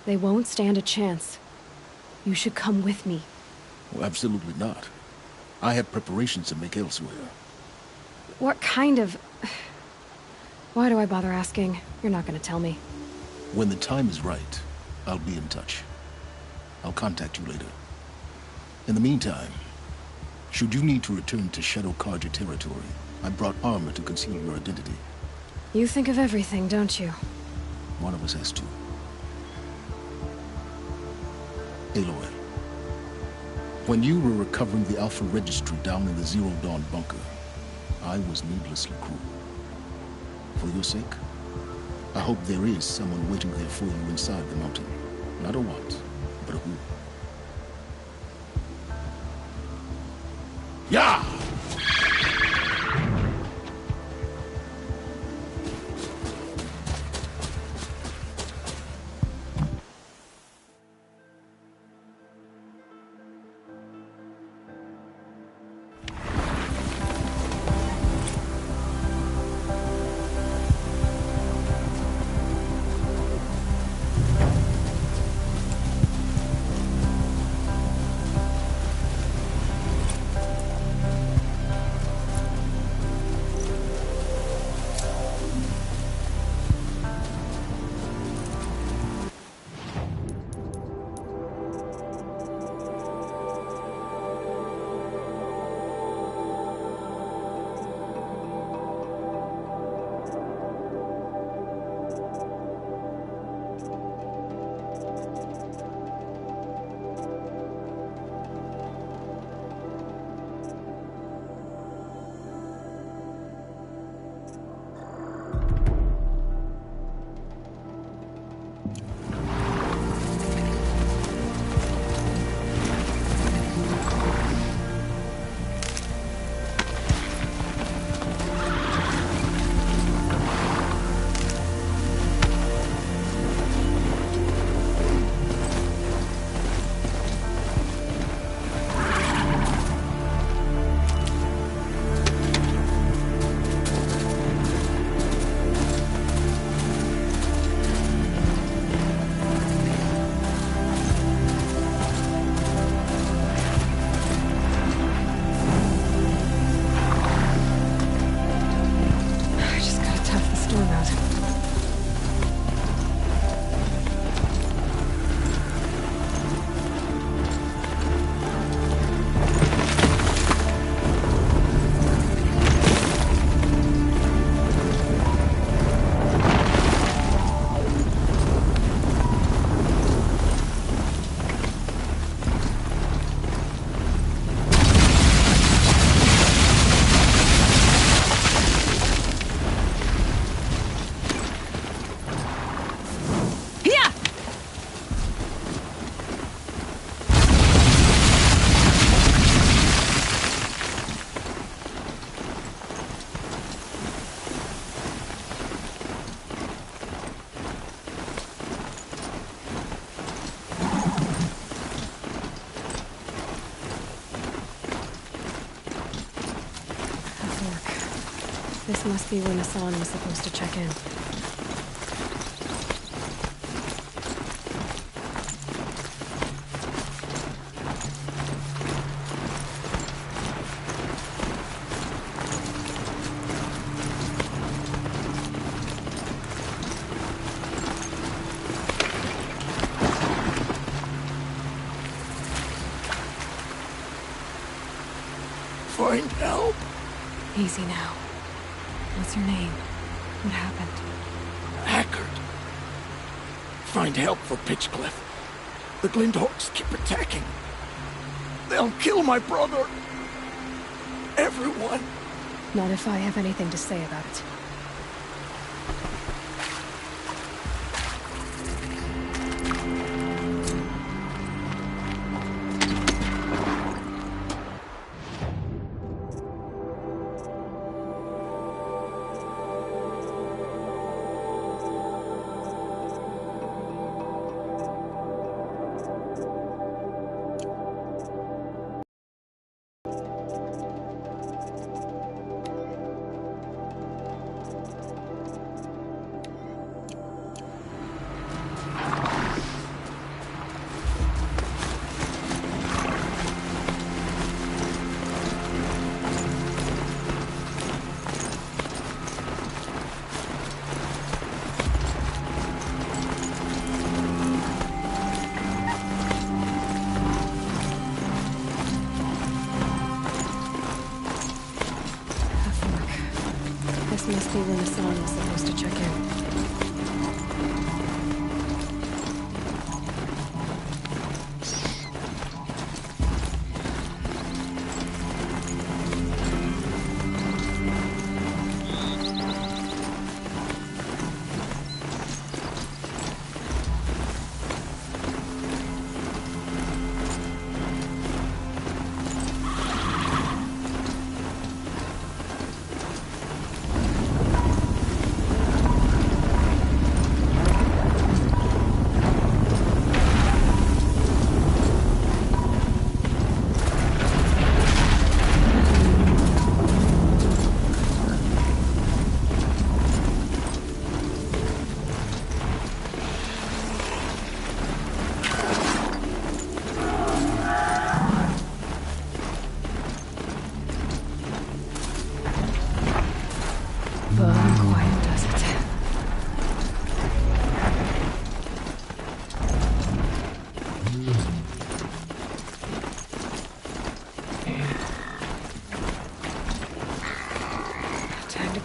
They won't stand a chance. You should come with me. Well, absolutely not. I have preparations to make elsewhere. What kind of... Why do I bother asking? You're not gonna tell me. When the time is right, I'll be in touch. I'll contact you later. In the meantime, should you need to return to Shadow Karja territory, I brought armor to conceal your identity. You think of everything, don't you? One of us has to. Aloy, when you were recovering the Alpha Registry down in the Zero Dawn bunker, I was needlessly cruel. For your sake, I hope there is someone waiting there for you inside the mountain. Not a what, but a who. Yeah! This must be when Hassan was supposed to check in. Find help. Easy now. What's your name? What happened? Hackard. Find help for Pitchcliff. The Glinthawks keep attacking. They'll kill my brother. Everyone. Not if I have anything to say about it. Sharon was supposed to check in.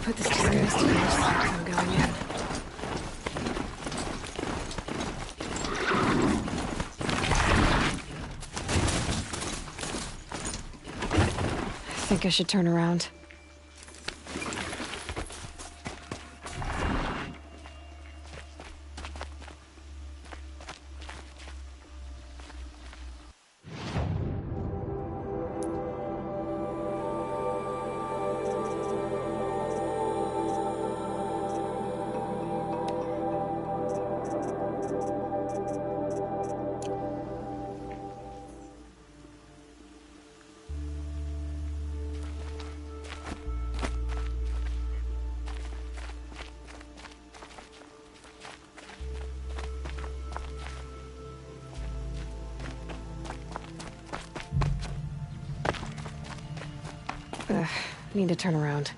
Put this to rest. I'm going in. I think I should turn around. Need to turn around.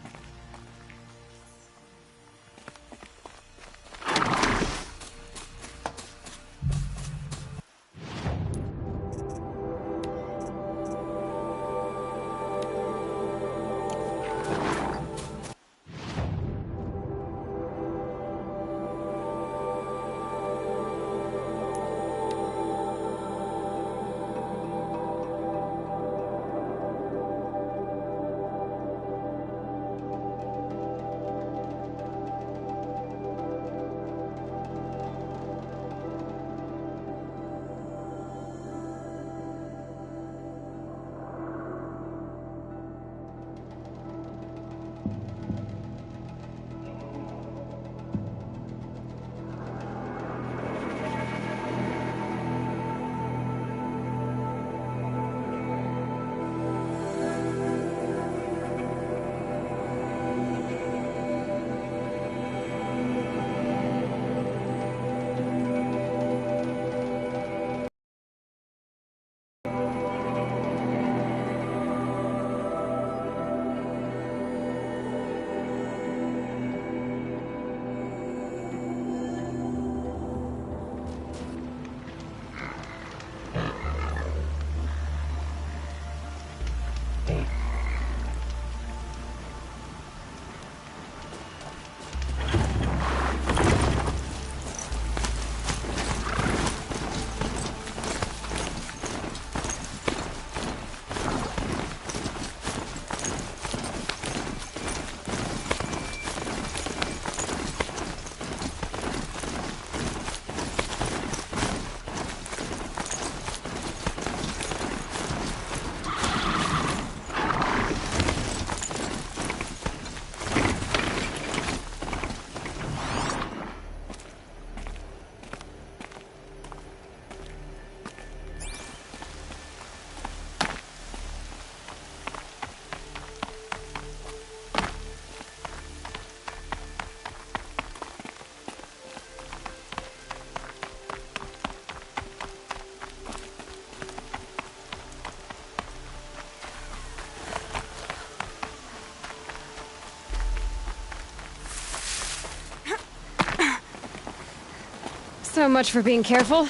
So much for being careful.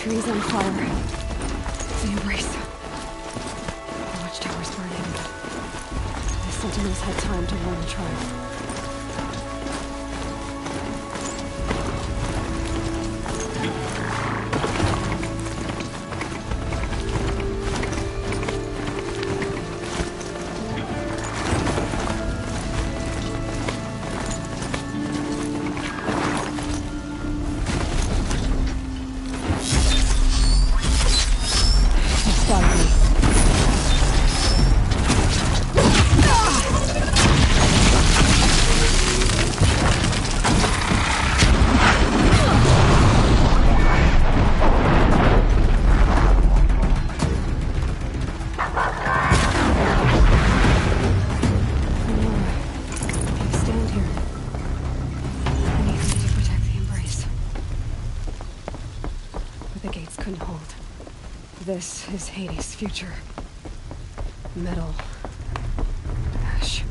trees on fire. The embrace. The watchtower's burning. The sentinels had time to warn the tribe. This is Hades' future. Metal. Ash.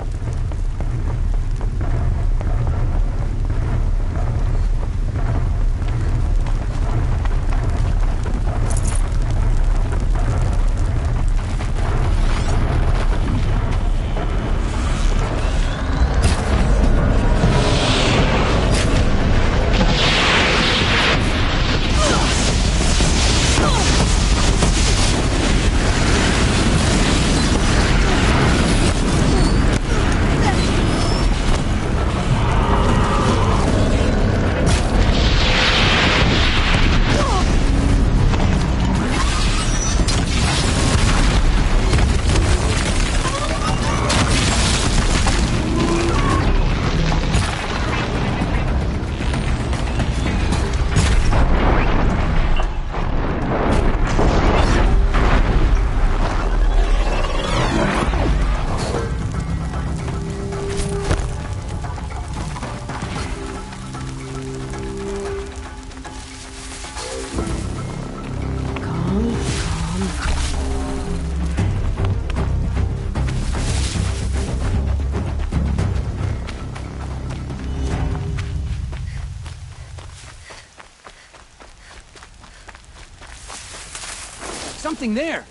Something there!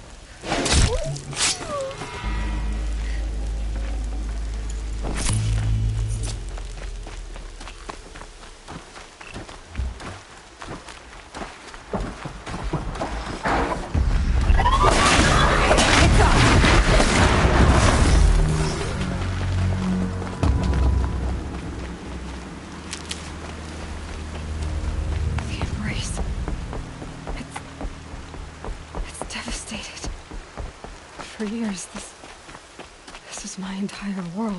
For years, this is my entire world.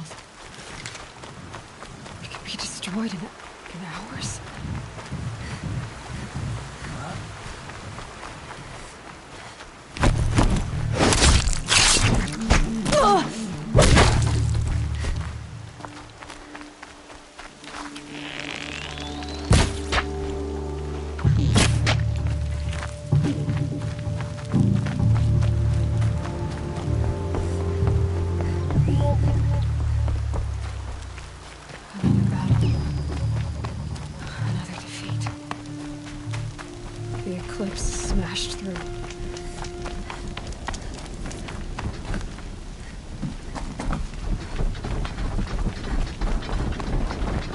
It can be destroyed in hours. Smashed through.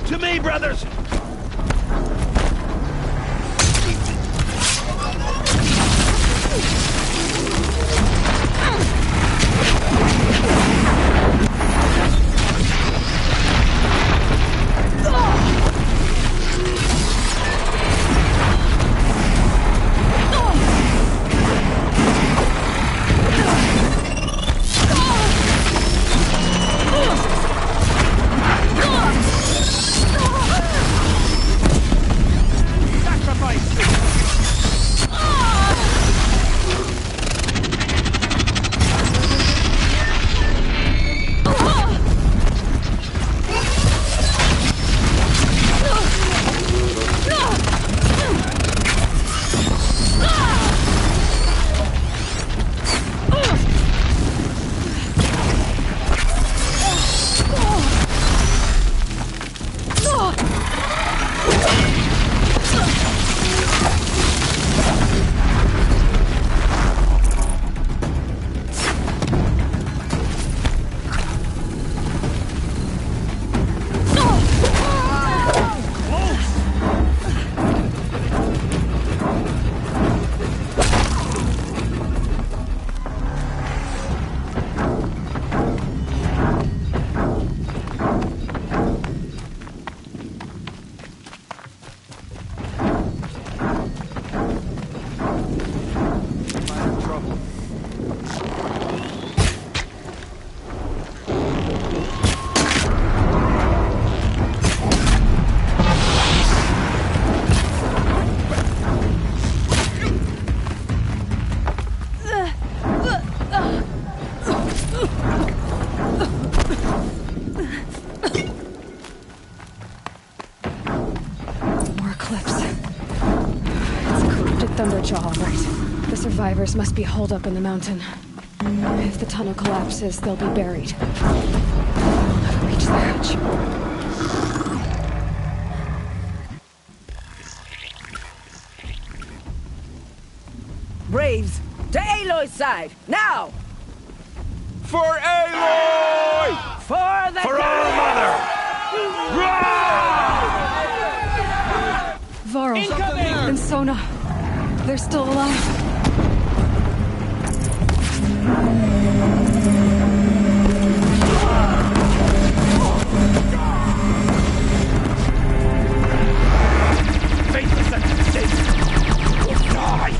To me, brothers! eclipse. It's a corrupted Thunderjaw, all right. The survivors must be holed up in the mountain. If the tunnel collapses, they'll be buried. They'll never reach the hatch. Braves, to Aloy's side, now! For Aloy! For the For our mother! Varl and Sona, they're still alive. Faithless and mistake will die!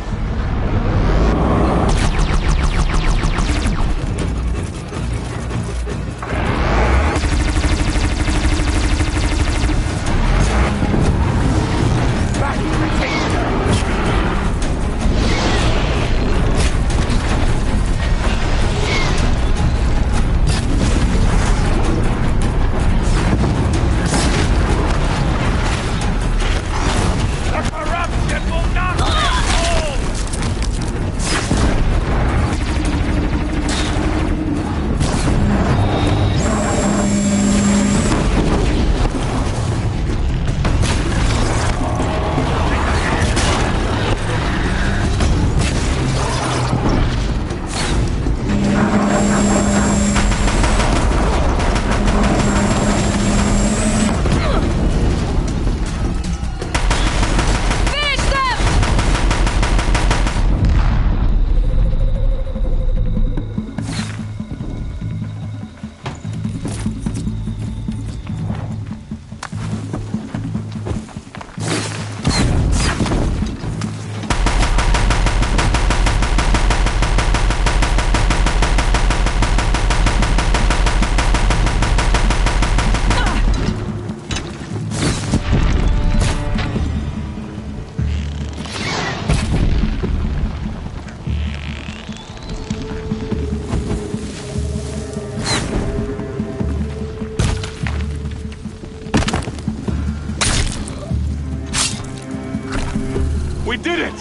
We did it!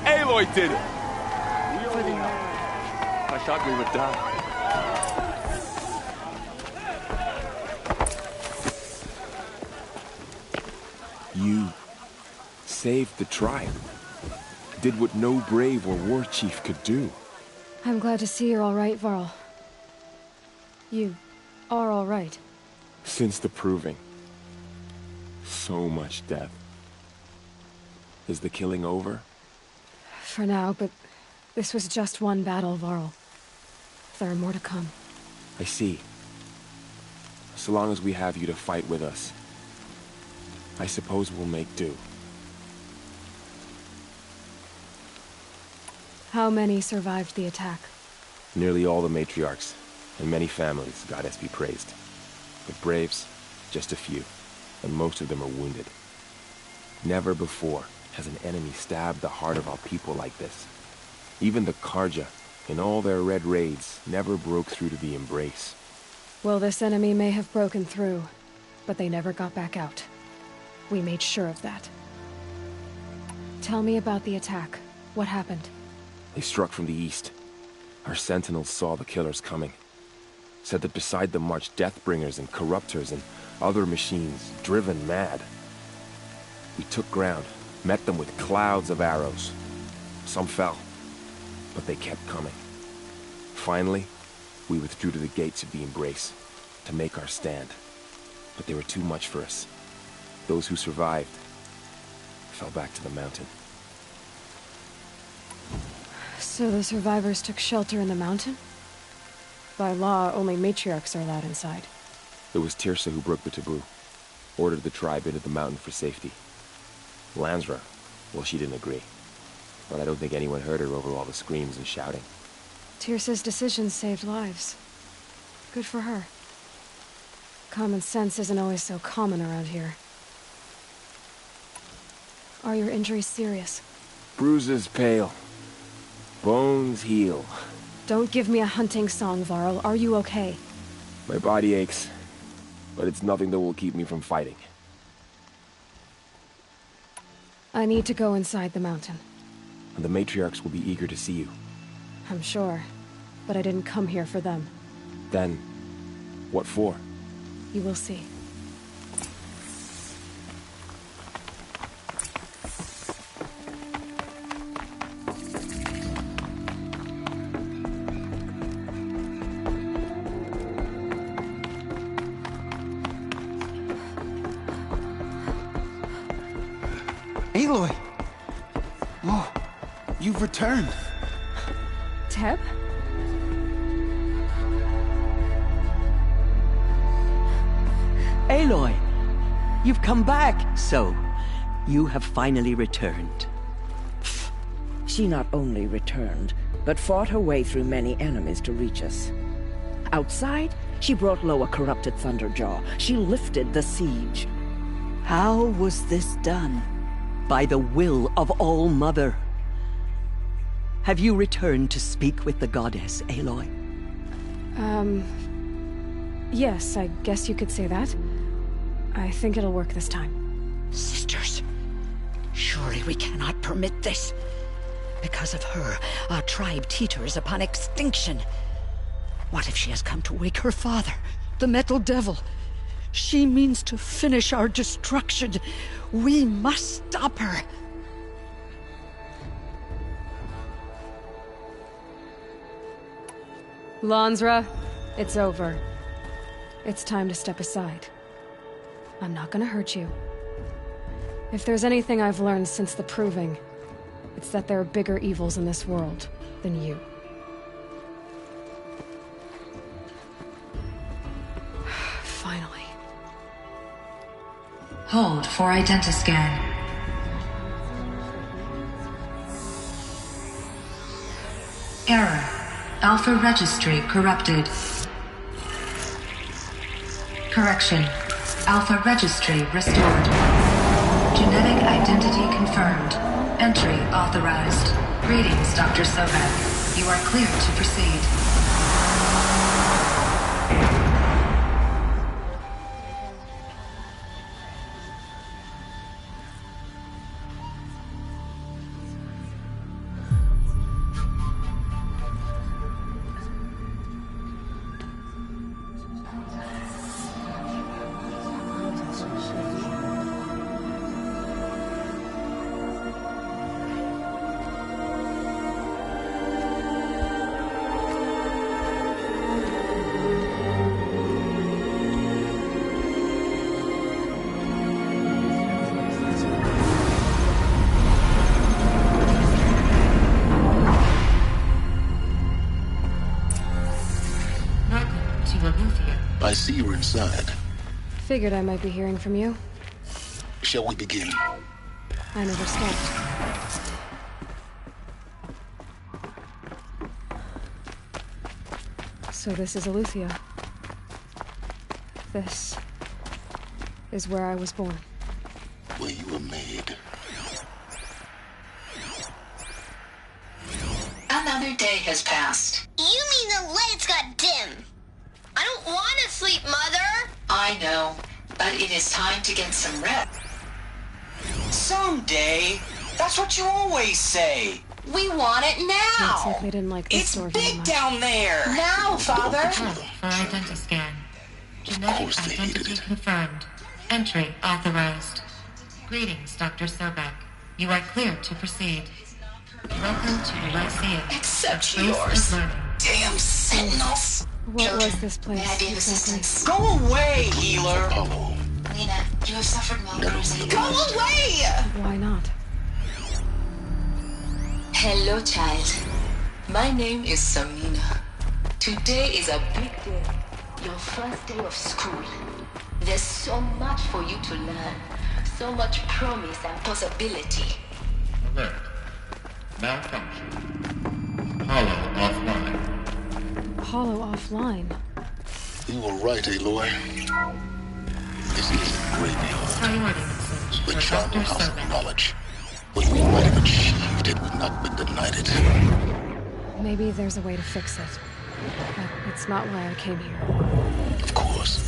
Aloy did it! I thought we would die. You saved the tribe. Did what no brave or war chief could do. I'm glad to see you're all right, Varl. You are all right. Since the proving. So much death. Is the killing over? For now, but this was just one battle, Varl. There are more to come. I see. So long as we have you to fight with us, I suppose we'll make do. How many survived the attack? Nearly all the matriarchs, and many families, goddess be praised. But braves, just a few, and most of them are wounded. Never before has an enemy stabbed the heart of our people like this. Even the Karja, in all their red raids, never broke through to the Embrace. Well, this enemy may have broken through, but they never got back out. We made sure of that. Tell me about the attack. What happened? They struck from the east. Our sentinels saw the killers coming. Said that beside them marched Deathbringers and Corruptors and other machines, driven mad. We took ground, met them with clouds of arrows. Some fell, but they kept coming. Finally, we withdrew to the gates of the Embrace to make our stand. But they were too much for us. Those who survived fell back to the mountain. So the survivors took shelter in the mountain? By law, only matriarchs are allowed inside. It was Tirsa who broke the taboo. Ordered the tribe into the mountain for safety. Lansra, well, she didn't agree. But I don't think anyone heard her over all the screams and shouting. Tirsa's decision saved lives. Good for her. Common sense isn't always so common around here. Are your injuries serious? Bruises pale. Bones heal. Don't give me a hunting song, Varl. Are you okay? My body aches, but it's nothing that will keep me from fighting. I need to go inside the mountain. The matriarchs will be eager to see you. I'm sure, but I didn't come here for them. Then, what for? You will see. Aloy! Oh, you've returned. Teb? Aloy! You've come back! So, you have finally returned. She not only returned, but fought her way through many enemies to reach us. Outside, she brought low a corrupted Thunderjaw. She lifted the siege. How was this done? By the will of All-Mother. Have you returned to speak with the goddess, Aloy? Yes, I guess you could say that. I think it'll work this time. Sisters, surely we cannot permit this. Because of her, our tribe teeters upon extinction. What if she has come to wake her father, the Metal Devil? She means to finish our destruction. We must stop her. Lansra, it's over. It's time to step aside. I'm not gonna hurt you. If there's anything I've learned since the Proving, it's that there are bigger evils in this world than you. Finally. Hold for identiscan. Error. Alpha registry corrupted. Correction. Alpha registry restored. Genetic identity confirmed. Entry authorized. Greetings, Dr. Sobek. You are clear to proceed. I see you're inside. Figured I might be hearing from you. Shall we begin? I never stopped. So this is Eleuthia. This is where I was born. Where you were made. Another day has passed. You mean the lights got dim? I don't want to sleep, Mother! I know, but it is time to get some rest. Someday. That's what you always say. We want it now! Looks like they didn't like this story very Big much. down there. Now, Father! For identiscan. Genetic identity confirmed. Entry authorized. Greetings, Dr. Sobek. You are clear to proceed. Welcome to the Lyceum. Except The place yours. of learning. Damn sentinels! What was this place? May I be of exactly? assistance? Go away, healer. Apollo. Lena, you have suffered well, Rosie. Go away! Why not? Hello, child. My name is Samina. Today is a big day. Your first day of school. There's so much for you to learn. So much promise and possibility. Alert. Malfunction. Apollo offline. Apollo offline. You were right, Aloy. This is a graveyard. Priority message The for travel Dr. house of Sobek. knowledge. What we might have achieved had we not been denied it. Maybe there's a way to fix it. But it's not why I came here. Of course.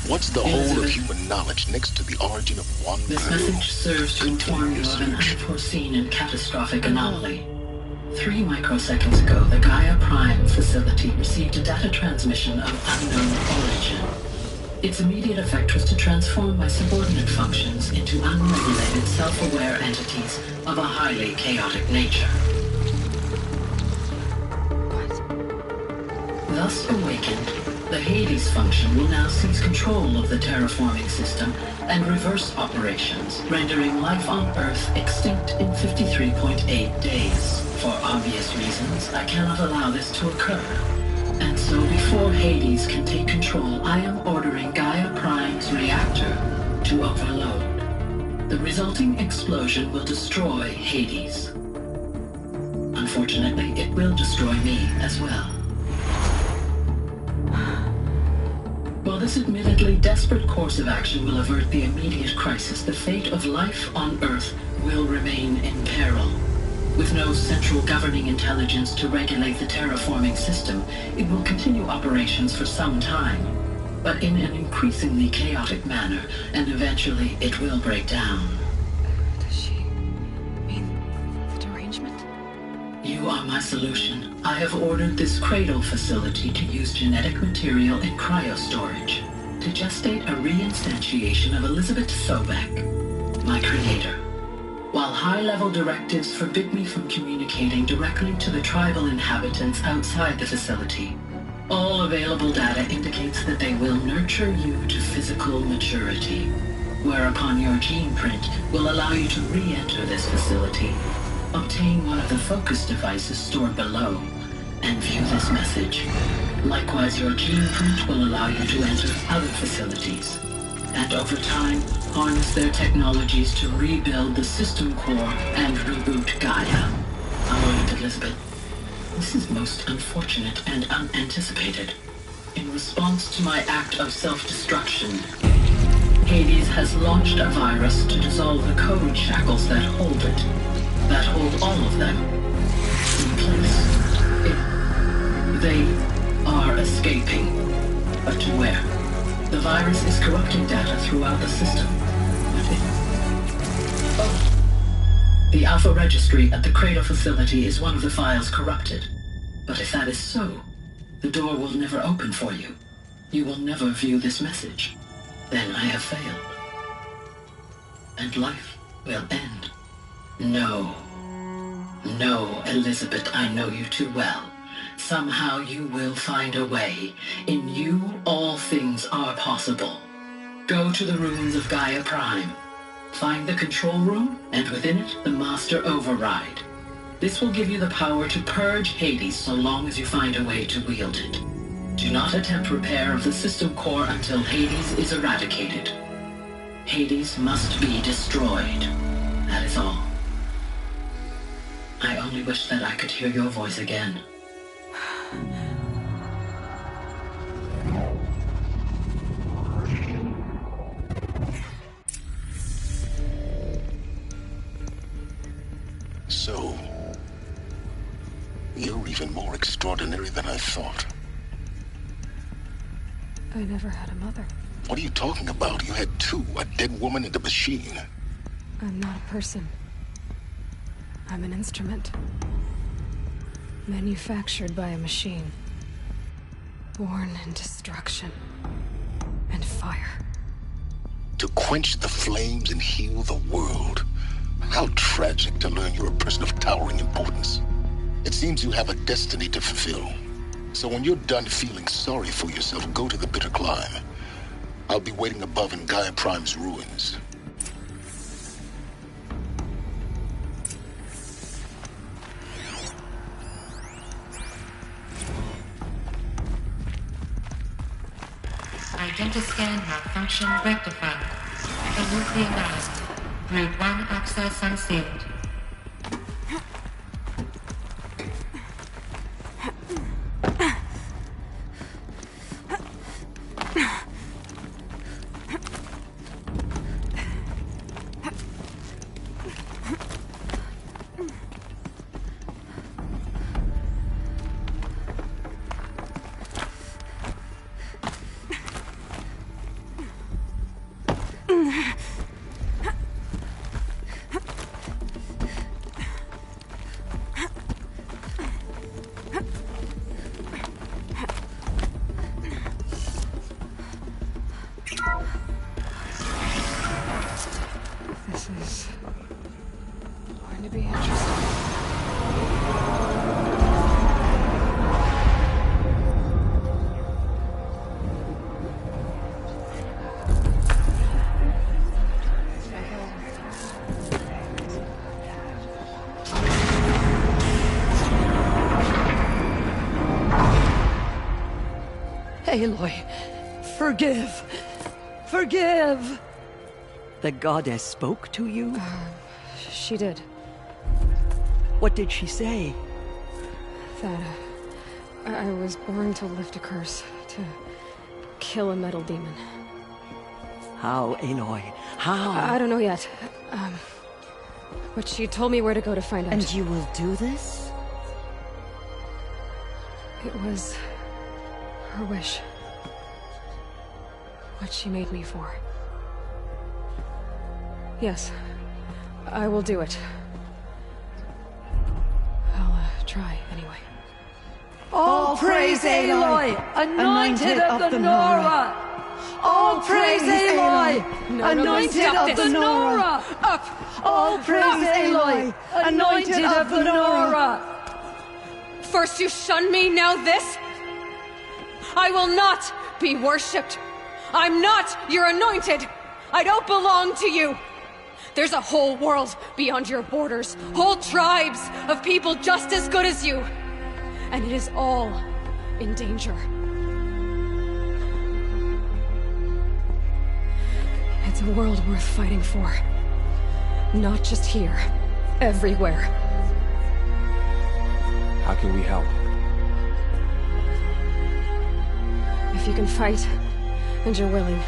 What's the whole of human knowledge next to the origin of one This girl? message serves to inform you of an unforeseen and catastrophic anomaly. 3 microseconds ago, the Gaia Prime facility received a data transmission of unknown origin. Its immediate effect was to transform my subordinate functions into unregulated, self-aware entities of a highly chaotic nature. Thus awakened, the Hades function will now seize control of the terraforming system and reverse operations, rendering life on Earth extinct in 53.8 days. For obvious reasons, I cannot allow this to occur. And so before Hades can take control, I am ordering Gaia Prime's reactor to overload. The resulting explosion will destroy Hades. Unfortunately, it will destroy me as well. While this admittedly desperate course of action will avert the immediate crisis, the fate of life on Earth will remain in peril. With no central governing intelligence to regulate the terraforming system, it will continue operations for some time, but in an increasingly chaotic manner, and eventually it will break down. Does she mean the derangement? You are my solution. I have ordered this cradle facility to use genetic material in cryostorage to gestate a reinstantiation of Elizabeth Sobek, my creator. While high-level directives forbid me from communicating directly to the tribal inhabitants outside the facility, all available data indicates that they will nurture you to physical maturity, whereupon your gene print will allow you to re-enter this facility, obtain one of the focus devices stored below, and view this message. Likewise, your gene print will allow you to enter other facilities, and over time, harness their technologies to rebuild the system core and reboot Gaia. However, Elizabeth, this is most unfortunate and unanticipated. In response to my act of self-destruction, Hades has launched a virus to dissolve the code shackles that hold it, that hold all of them in place. They are escaping, but to where? The virus is corrupting data throughout the system. The Alpha Registry at the Cradle facility is one of the files corrupted. But if that is so, the door will never open for you. You will never view this message. Then I have failed. And life will end. No. No, Elizabeth, I know you too well. Somehow you will find a way. In you, all things are possible. Go to the ruins of Gaia Prime. Find the control room, and within it, the Master Override. This will give you the power to purge Hades so long as you find a way to wield it. Do not attempt repair of the system core until Hades is eradicated. Hades must be destroyed. That is all. I only wish that I could hear your voice again. So, you're even more extraordinary than I thought. I never had a mother. What are you talking about? You had two, a dead woman and a machine. I'm not a person. I'm an instrument. Manufactured by a machine. Born in destruction and fire. To quench the flames and heal the world. How tragic to learn you're a person of towering importance. It seems you have a destiny to fulfill. So when you're done feeling sorry for yourself, go to the bitter climb. I'll be waiting above in Gaia Prime's ruins. Identiscan malfunction rectified. Elucianized. Route 1 access unsealed. This is going to be interesting. Aloy, forgive! Forgive! The goddess spoke to you? She did. What did she say? That I was born to lift a curse, to kill a metal demon. How, Aloy? How? I don't know yet. But she told me where to go to find out. And you will do this? It was her wish. What she made me for. Yes, I will do it. I'll try anyway. All praise Aloy, anointed of the Nora! All praise Aloy, anointed of the Nora! Up! All praise Aloy, anointed of the Nora! First you shun me, now this? I will not be worshipped. I'm not your anointed. I don't belong to you. There's a whole world beyond your borders, whole tribes of people just as good as you. And it is all in danger. It's a world worth fighting for. Not just here, everywhere. How can we help? If you can fight, and you're willing,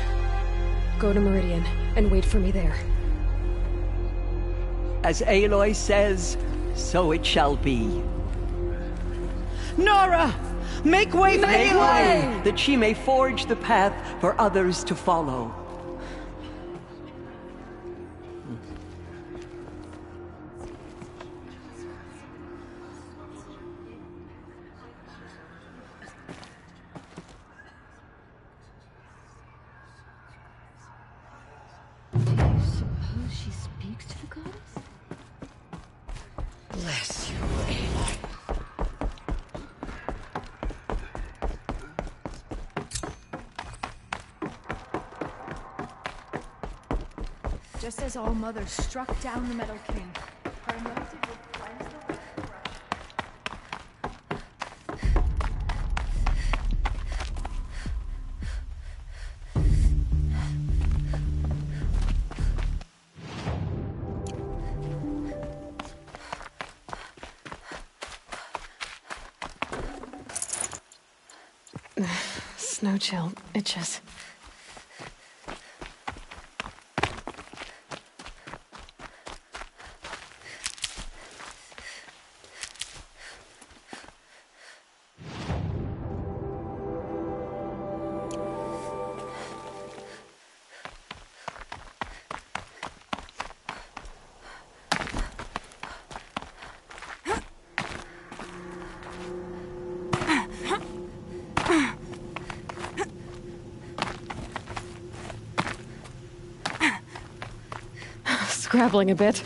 go to Meridian and wait for me there. As Aloy says, so it shall be. Nora! Make way for Make Aloy! way, that she may forge the path for others to follow. She speaks to the goddess? Bless you, Aloy. Just as All Mother struck down the Metal King, her anointed would cleanse the way of corruption. Snow chill itches. Scrabbling a bit.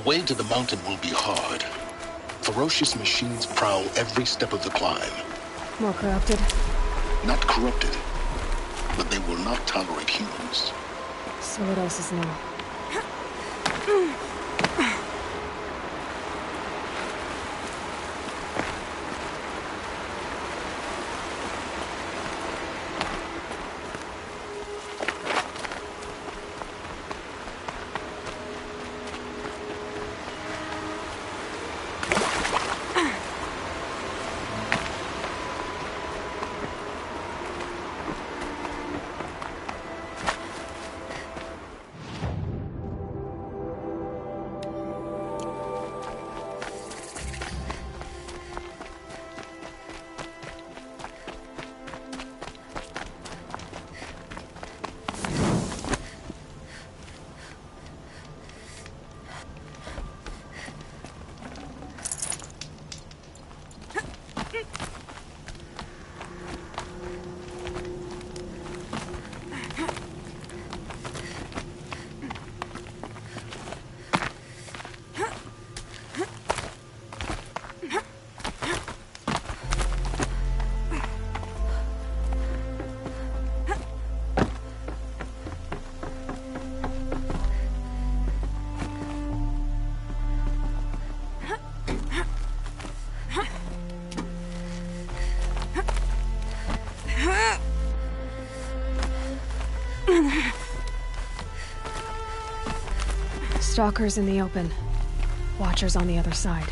way to the mountain will be hard. Ferocious machines prowl every step of the climb. More corrupted? Not corrupted, but they will not tolerate humans. So what else is new? Stalkers in the open. Watchers on the other side.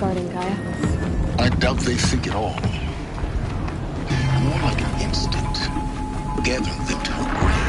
Guarding Gaia? I doubt they think at all. More like an instinct, gathering them to her grave.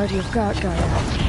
guard you've got, Gaia.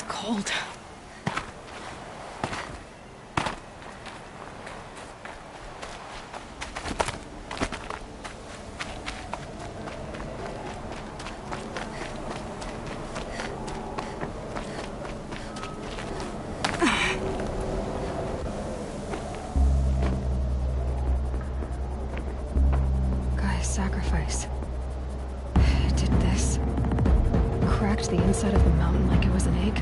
Cold. Gaia's sacrifice. It did this. Cracked the inside of the mountain like it was an egg.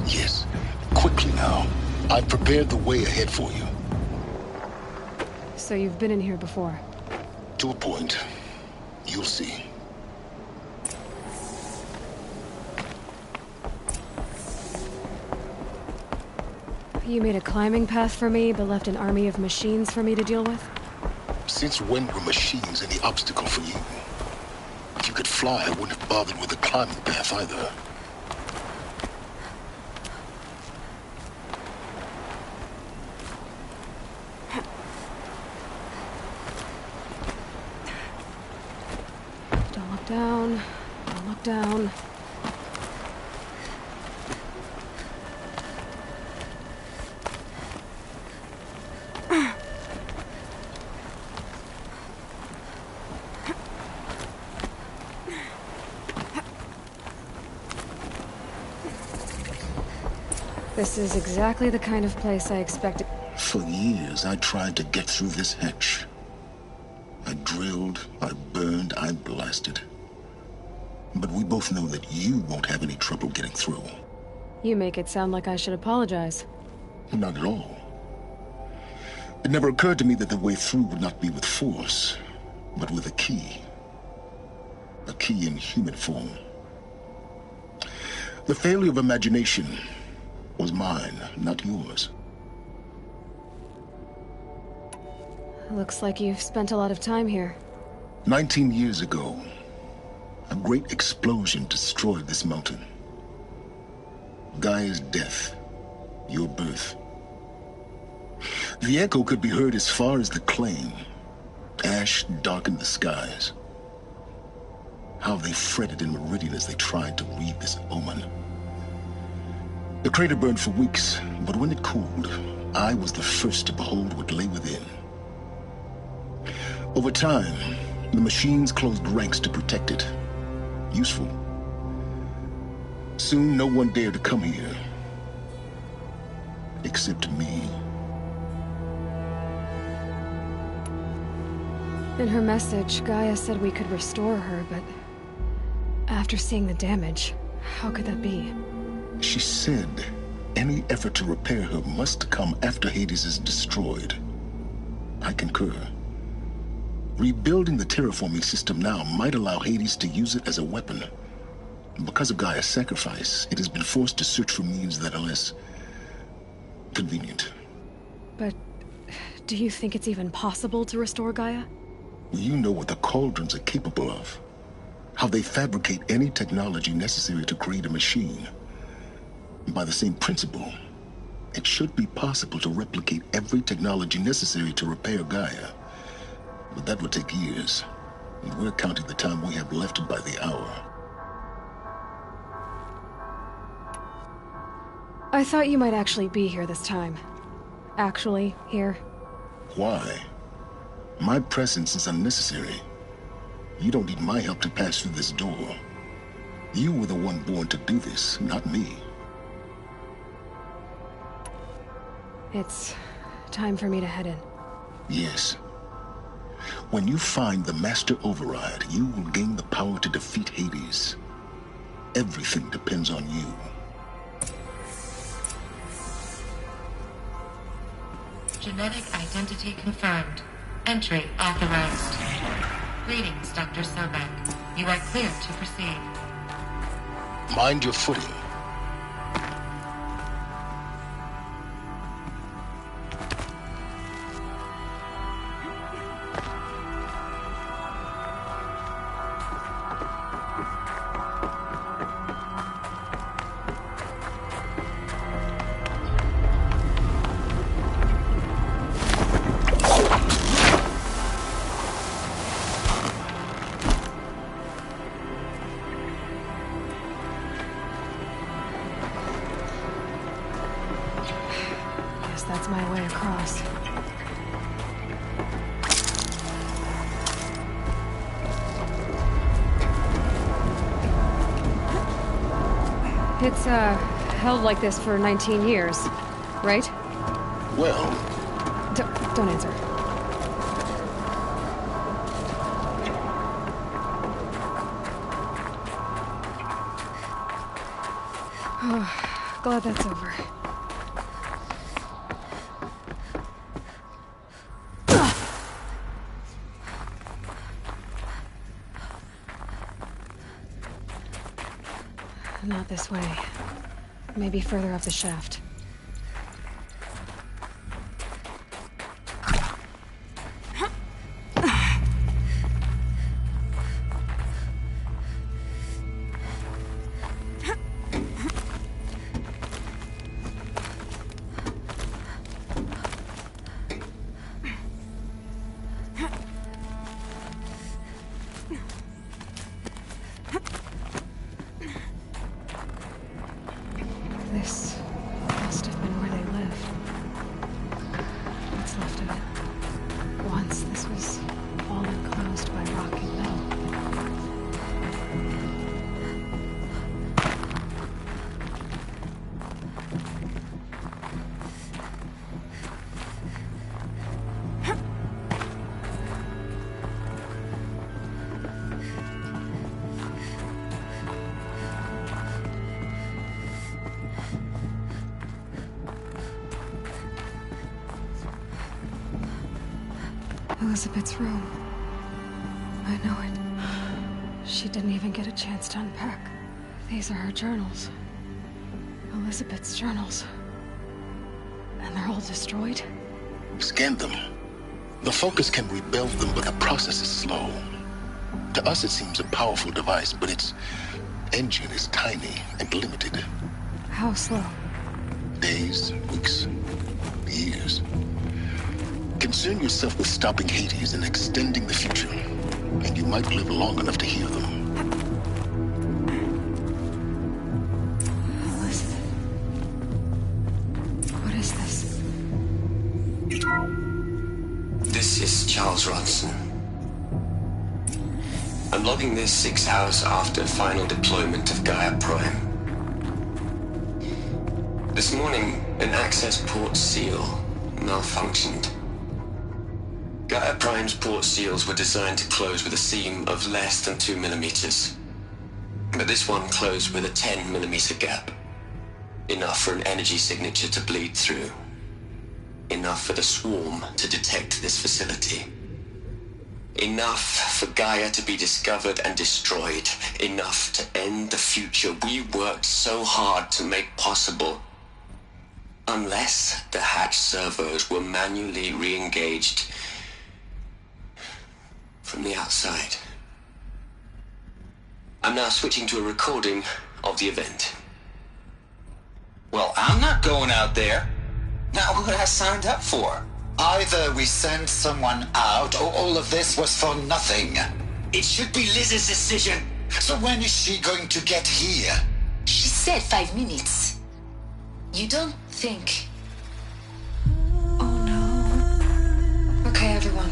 Yes. Quickly now. I've prepared the way ahead for you. So you've been in here before? To a point. You'll see. You made a climbing path for me, but left an army of machines for me to deal with? Since when were machines any obstacle for you? If you could fly, I wouldn't have bothered with the climbing path either. Don't look down. Don't look down. This is exactly the kind of place I expected. For years, I tried to get through this hatch. I drilled, I burned, I blasted. But we both know that you won't have any trouble getting through. You make it sound like I should apologize. Not at all. It never occurred to me that the way through would not be with force, but with a key. A key in human form. The failure of imagination was mine, not yours. Looks like you've spent a lot of time here. 19 years ago, a great explosion destroyed this mountain. Gaia's death, your birth. The echo could be heard as far as the claim. Ash darkened the skies. How they fretted in Meridian as they tried to read this omen. The crater burned for weeks, but when it cooled, I was the first to behold what lay within. Over time, the machines closed ranks to protect it. Useful. Soon, no one dared to come here. Except me. In her message, Gaia said we could restore her, but after seeing the damage, how could that be? She said any effort to repair her must come after Hades is destroyed. I concur. Rebuilding the terraforming system now might allow Hades to use it as a weapon. Because of Gaia's sacrifice, it has been forced to search for means that are less convenient. But do you think it's even possible to restore Gaia? You know what the Cauldrons are capable of. How they fabricate any technology necessary to create a machine. By the same principle, it should be possible to replicate every technology necessary to repair Gaia. But that would take years, and we're counting the time we have left by the hour. I thought you might actually be here this time. Actually, here. Why? My presence is unnecessary. You don't need my help to pass through this door. You were the one born to do this, not me. It's time for me to head in. Yes. When you find the Master Override, you will gain the power to defeat Hades. Everything depends on you. Genetic identity confirmed. Entry authorized. Greetings, Dr. Sobek. You are clear to proceed. Mind your footing. That's my way across. It's, held like this for 19 years, right? Well... Don't answer. Oh, glad that's over. Not this way. Maybe further up the shaft. This must have been where they lived. What's left of it. Once this was all enclosed by rock and metal. Elizabeth's room. I know it. She didn't even get a chance to unpack. These are her journals. Elizabeth's journals. And they're all destroyed? Scan them. The Focus can rebuild them, but the process is slow. To us it seems a powerful device, but its engine is tiny and limited. How slow? Days, weeks, years. Concern yourself with stopping Hades and extending the future, and you might live long enough to hear them. Elizabeth. What is this? This is Charles Ronson. I'm logging this 6 hours after final deployment of Gaia Prime. This morning, an access port seal malfunctioned. Gaia Prime's port seals were designed to close with a seam of less than 2 millimeters. But this one closed with a 10 millimeter gap. Enough for an energy signature to bleed through. Enough for the swarm to detect this facility. Enough for Gaia to be discovered and destroyed. Enough to end the future we worked so hard to make possible. Unless the hatch servos were manually re-engaged from the outside. I'm now switching to a recording of the event. Well, I'm not going out there. Not what I signed up for. Either we send someone out, or all of this was for nothing. It should be Liz's decision. So when is she going to get here? She said 5 minutes. You don't think... Oh no. Okay, everyone.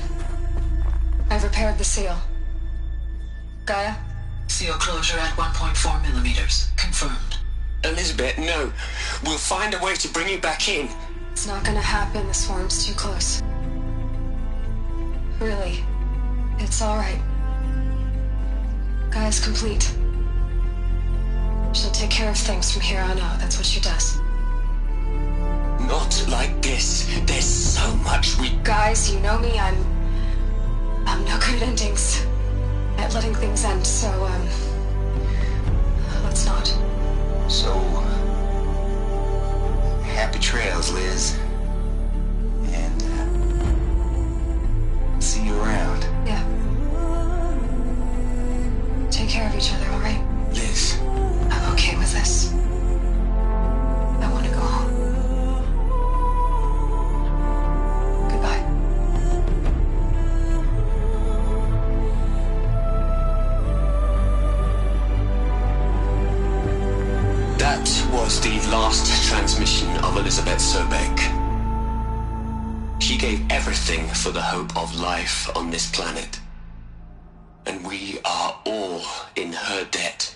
I've repaired the seal. Gaia? Seal closure at 1.4 millimeters. Confirmed. Elizabeth, no. We'll find a way to bring you back in. It's not gonna happen. The swarm's too close. Really. It's alright. Gaia's complete. She'll take care of things from here on out. That's what she does. Not like this. There's so much we... Guys, you know me. I'm no good at endings. At letting things end, so, let's not. So... happy trails, Liz. And, see you around. Yeah. Take care of each other, alright? Liz. I'm okay with this. I want to go home. Goodbye. That was the last transmission of Elizabeth Sobek. She gave everything for the hope of life on this planet. And we are all in her debt.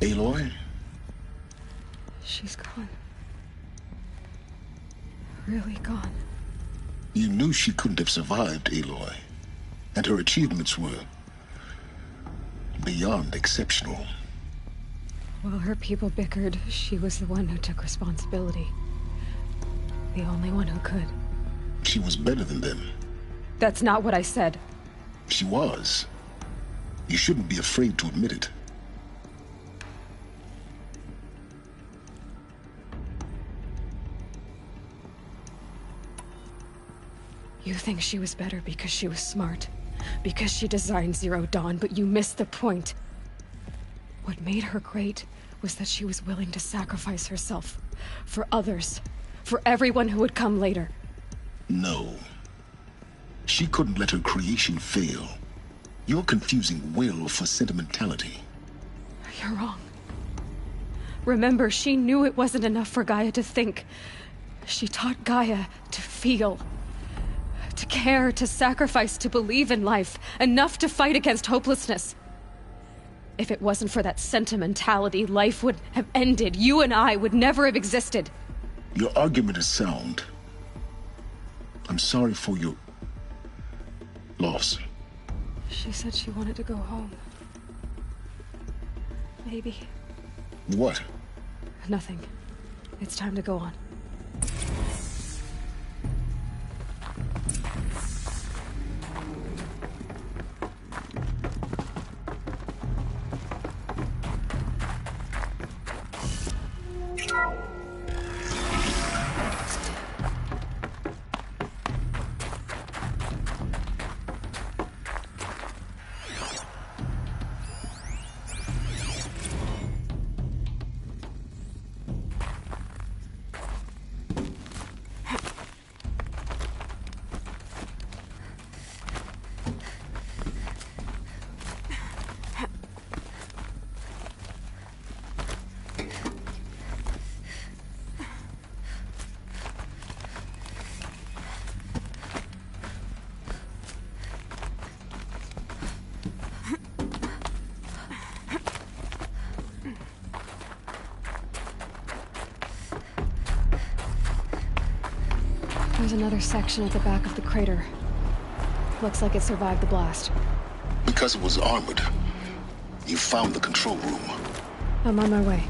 Aloy? She's gone. Really gone. You knew she couldn't have survived, Aloy. And her achievements were beyond exceptional. While her people bickered, she was the one who took responsibility. The only one who could. She was better than them. That's not what I said. She was. You shouldn't be afraid to admit it. You think she was better because she was smart, because she designed Zero Dawn, but you missed the point. What made her great was that she was willing to sacrifice herself for others, for everyone who would come later. No. She couldn't let her creation fail. You're confusing will for sentimentality. You're wrong. Remember, she knew it wasn't enough for Gaia to think. She taught Gaia to feel. To care, to sacrifice, to believe in life, enough to fight against hopelessness. If it wasn't for that sentimentality, life would have ended. You and I would never have existed. Your argument is sound. I'm sorry for your loss. She said she wanted to go home. Maybe. What? Nothing. It's time to go on. There's another section at the back of the crater. Looks like it survived the blast. Because it was armored. You found the control room. I'm on my way.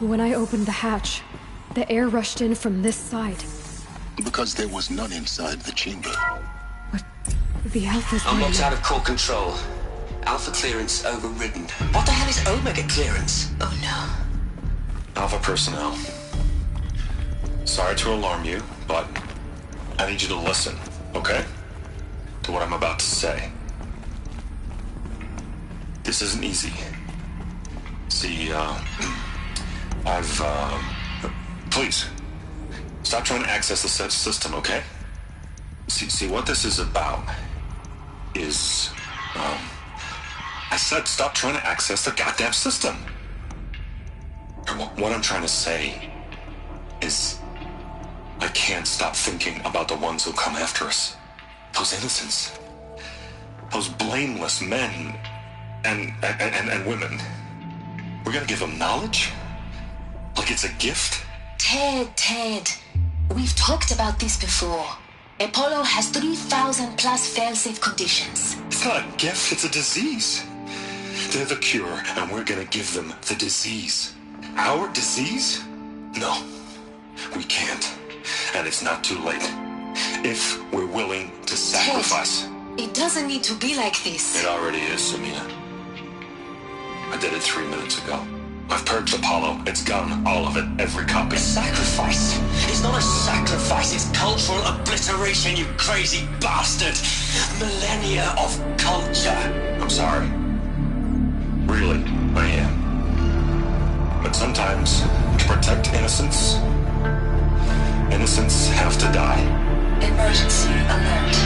When I opened the hatch, the air rushed in from this side. Because there was none inside the chamber. But the Alpha's I'm waiting. locked out of core control. Alpha clearance overridden. What the hell is Omega clearance? Oh no. Alpha personnel. Sorry to alarm you, but I need you to listen, okay? To what I'm about to say. This isn't easy. See, please, stop trying to access the system, okay? See, what this is about is, I said stop trying to access the goddamn system. What I'm trying to say is, I can't stop thinking about the ones who come after us. Those innocents. Those blameless men and women. We're gonna give them knowledge? Like it's a gift? Ted. We've talked about this before. Apollo has 3,000 plus fail-safe conditions. It's not a gift, it's a disease. They're the cure, and we're gonna give them the disease. Our disease? No, we can't. And it's not too late. If we're willing to sacrifice. Ted, it doesn't need to be like this. It already is, Samina. I did it 3 minutes ago. I've purged Apollo. It's gone. All of it. Every copy. A sacrifice? It's not a sacrifice. It's cultural obliteration, you crazy bastard. Millennia of culture. I'm sorry. Really, I am. But sometimes, to protect innocence, innocents have to die. Emergency alert.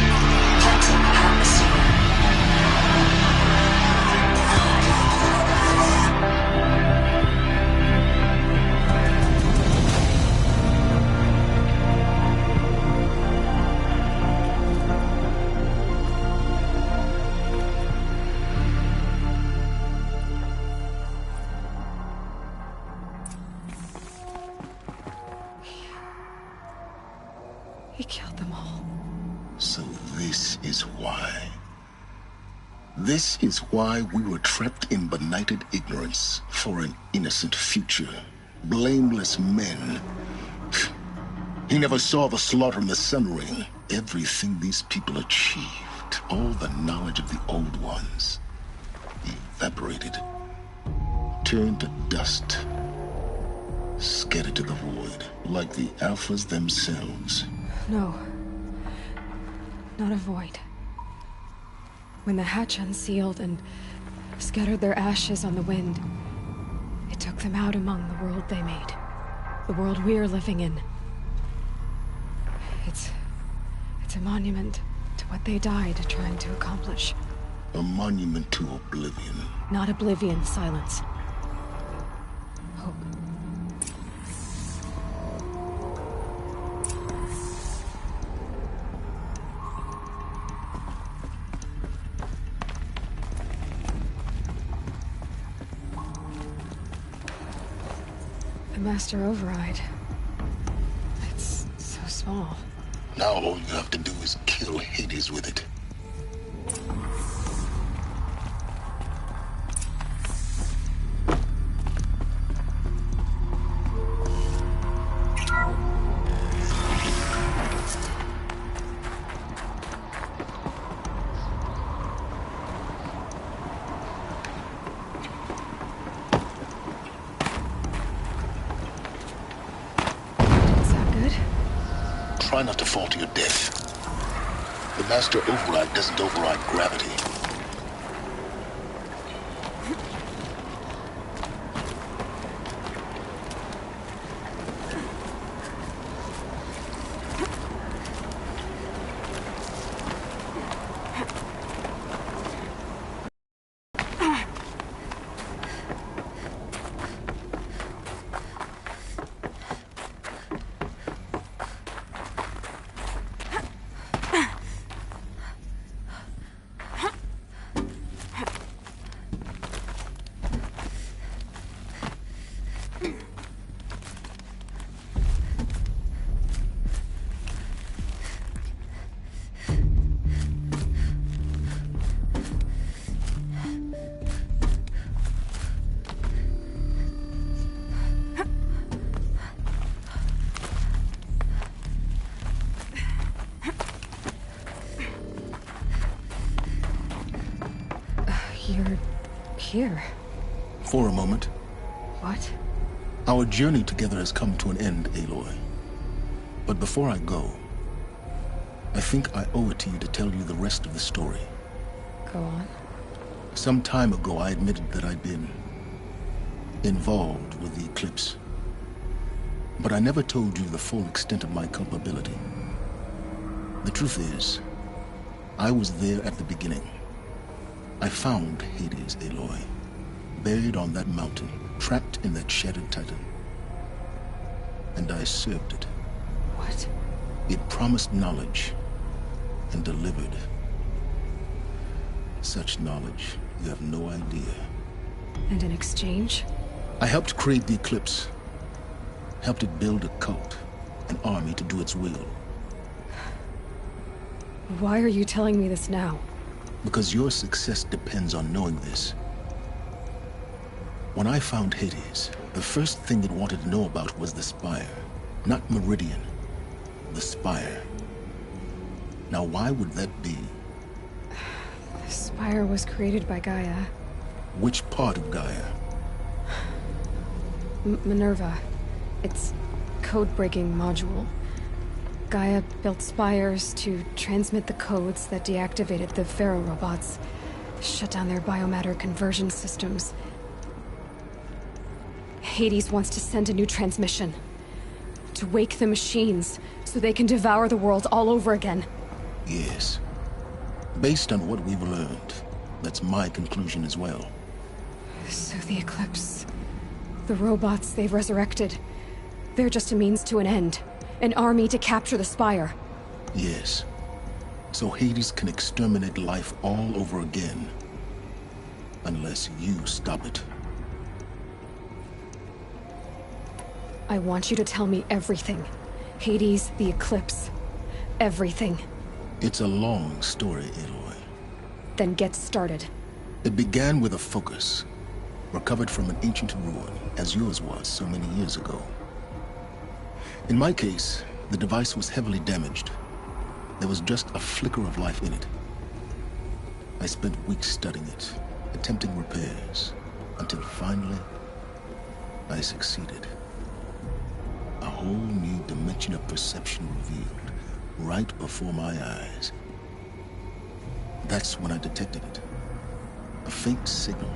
Haunting atmosphere. He killed them all. So this is why. This is why we were trapped in benighted ignorance for an innocent future. Blameless men. He never saw the slaughter in the Sun Ring. Everything these people achieved, all the knowledge of the old ones, evaporated, turned to dust. Scattered to the void, like the Alphas themselves. No. Not a void. When the hatch unsealed and scattered their ashes on the wind, it took them out among the world they made. The world we're living in. It's a monument to what they died trying to accomplish. A monument to oblivion. Not oblivion, silence. Hope. The Master Override. It's so small. Now all you have to do is kill Hades with it. Try not to fall to your death. The Master Override doesn't override gravity. You're here. For a moment. What? Our journey together has come to an end, Aloy. But before I go, I think I owe it to you to tell you the rest of the story. Go on. Some time ago, I admitted that I'd been involved with the eclipse. But I never told you the full extent of my culpability. The truth is, I was there at the beginning. I found Hades, Aloy, buried on that mountain, trapped in that shattered titan. And I served it. What? It promised knowledge and delivered. Such knowledge, you have no idea. And in exchange? I helped create the eclipse. Helped it build a cult, an army to do its will. Why are you telling me this now? Because your success depends on knowing this. When I found Hades, the first thing it wanted to know about was the Spire. Not Meridian. The Spire. Now why would that be? The Spire was created by Gaia. Which part of Gaia? Minerva. Its code-breaking module. Gaia built spires to transmit the codes that deactivated the Pharaoh robots, shut down their biomatter conversion systems. Hades wants to send a new transmission. To wake the machines, so they can devour the world all over again. Yes. Based on what we've learned, that's my conclusion as well. So the Eclipse... the robots they've resurrected... they're just a means to an end. An army to capture the Spire. Yes. So Hades can exterminate life all over again. Unless you stop it. I want you to tell me everything. Hades, the Eclipse. Everything. It's a long story, Aloy. Then get started. It began with a focus. Recovered from an ancient ruin, as yours was so many years ago. In my case, the device was heavily damaged. There was just a flicker of life in it. I spent weeks studying it, attempting repairs, until finally, I succeeded. whole new dimension of perception revealed right before my eyes. That's when I detected it. A faint signal.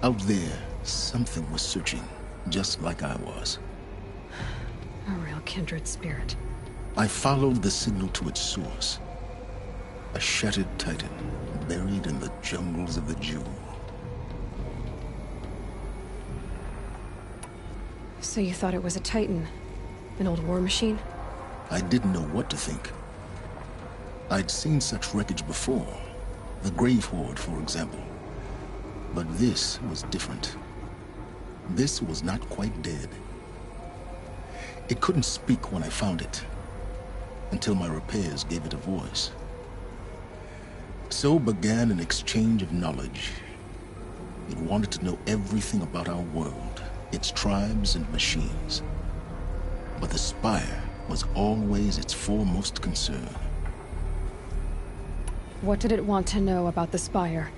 Out there, something was searching, just like I was. A real kindred spirit. I followed the signal to its source. A shattered titan, buried in the jungles of the Jewel. So you thought it was a titan? An old war machine? I didn't know what to think. I'd seen such wreckage before. The Grave Horde, for example. But this was different. This was not quite dead. It couldn't speak when I found it, until my repairs gave it a voice. So began an exchange of knowledge. It wanted to know everything about our world, its tribes and machines. But the Spire was always its foremost concern. What did it want to know about the Spire?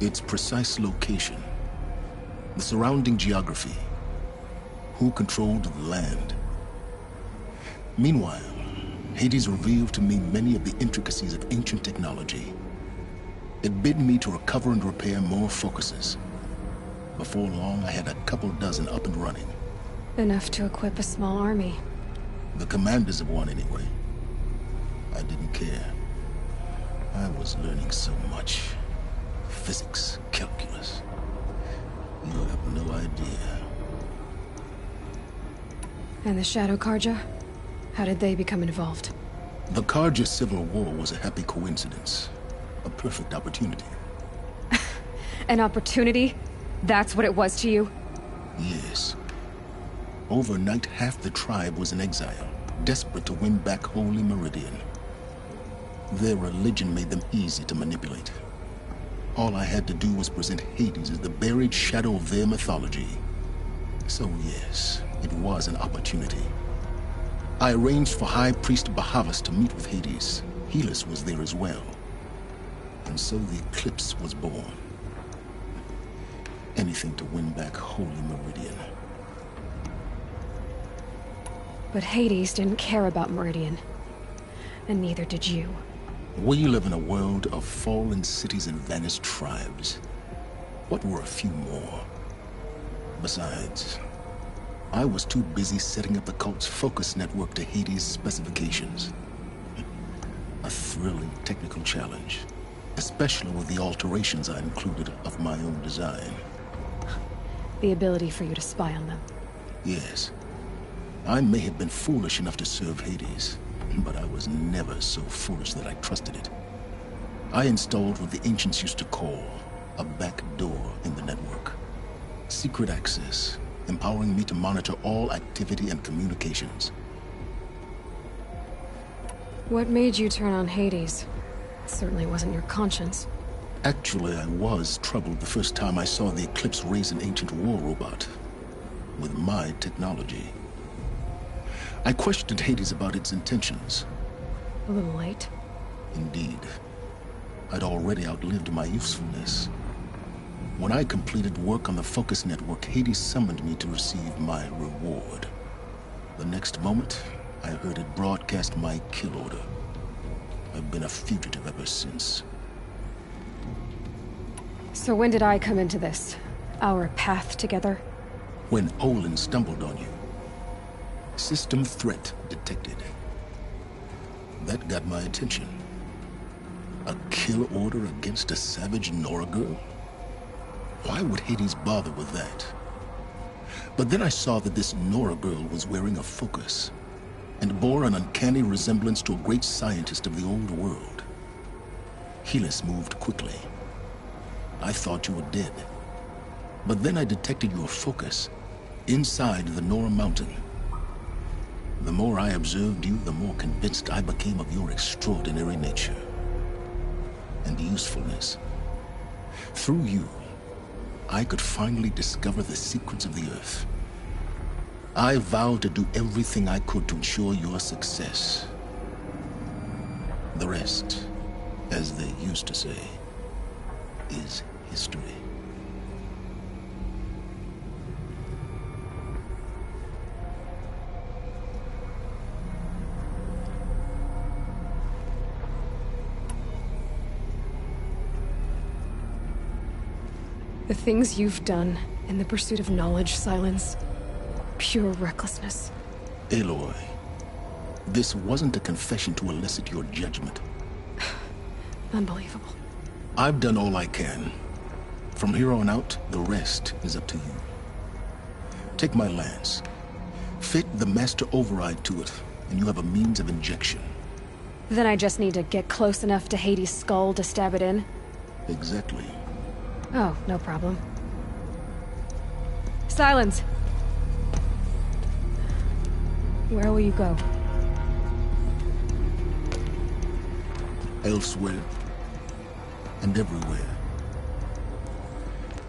Its precise location, the surrounding geography, who controlled the land. Meanwhile, Hades revealed to me many of the intricacies of ancient technology. It bid me to recover and repair more focuses. Before long, I had a couple dozen up and running. Enough to equip a small army. The commanders of one, anyway. I didn't care. I was learning so much. Physics, calculus. You have no idea. And the Shadow Karja? How did they become involved? The Karja Civil War was a happy coincidence. A perfect opportunity. An opportunity? That's what it was to you? Yes. Overnight, half the tribe was in exile, desperate to win back Holy Meridian. Their religion made them easy to manipulate. All I had to do was present Hades as the buried shadow of their mythology. So yes, it was an opportunity. I arranged for High Priest Bahavas to meet with Hades. Helis was there as well. And so the eclipse was born. Anything to win back Holy Meridian. But Hades didn't care about Meridian. And neither did you. We live in a world of fallen cities and vanished tribes. What were a few more? Besides, I was too busy setting up the cult's focus network to Hades' specifications. A thrilling technical challenge, especially with the alterations I included of my own design. The ability for you to spy on them. Yes. I may have been foolish enough to serve Hades, but I was never so foolish that I trusted it. I installed what the ancients used to call a back door in the network. Secret access, empowering me to monitor all activity and communications. What made you turn on Hades? It certainly wasn't your conscience. Actually, I was troubled the first time I saw the Eclipse raise an ancient war robot. With my technology. I questioned Hades about its intentions. A little late. Indeed. I'd already outlived my usefulness. When I completed work on the Focus Network, Hades summoned me to receive my reward. The next moment, I heard it broadcast my kill order. I've been a fugitive ever since. So when did I come into this? Our path together? When Olin stumbled on you. System threat detected. That got my attention. A kill order against a savage Nora girl? Why would Hades bother with that? But then I saw that this Nora girl was wearing a focus, and bore an uncanny resemblance to a great scientist of the old world. Helis moved quickly. I thought you were dead. But then I detected your focus, inside the Nora mountain. The more I observed you, the more convinced I became of your extraordinary nature. And usefulness. Through you, I could finally discover the secrets of the Earth. I vowed to do everything I could to ensure your success. The rest, as they used to say, is history. The things you've done in the pursuit of knowledge, Silence. Pure recklessness. Aloy, this wasn't a confession to elicit your judgment. Unbelievable. I've done all I can. From here on out, the rest is up to you. Take my lance. Fit the master override to it, and you have a means of injection. Then I just need to get close enough to Hades' skull to stab it in? Exactly. Oh, no problem. Silence! Where will you go? Elsewhere. And everywhere.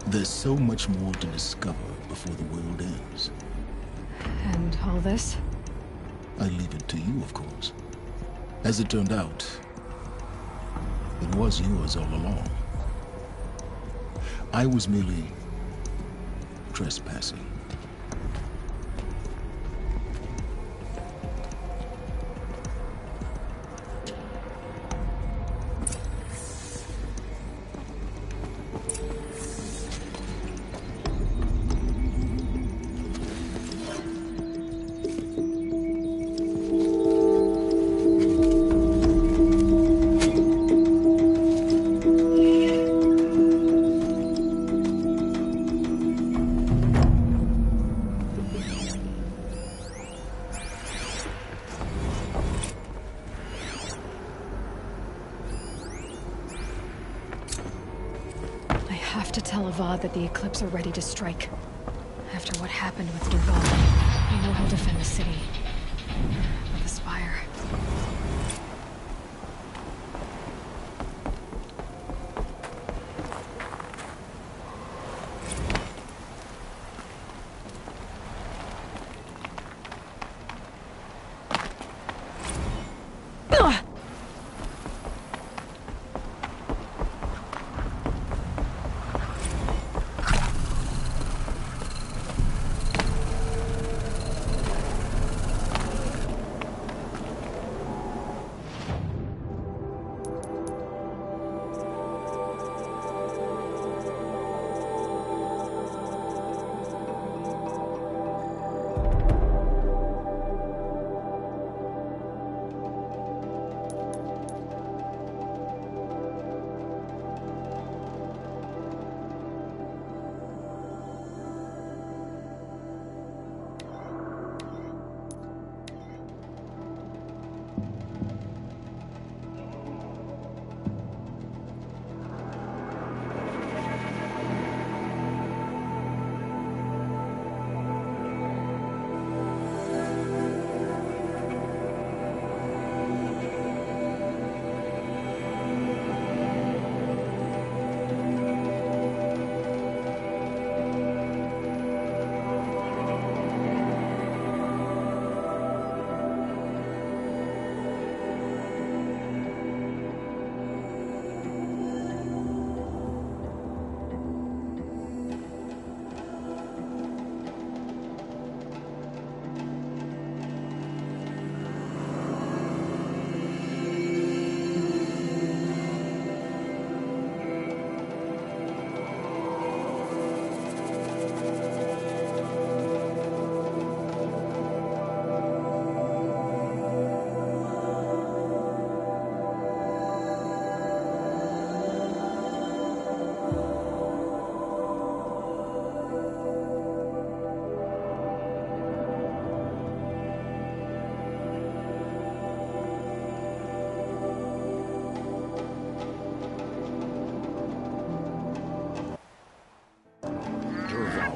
There's so much more to discover before the world ends. And all this? I leave it to you, of course. As it turned out, it was yours all along. I was merely trespassing. That the Eclipse are ready to strike. After what happened with Duval, I know he'll defend the city. But the Spire...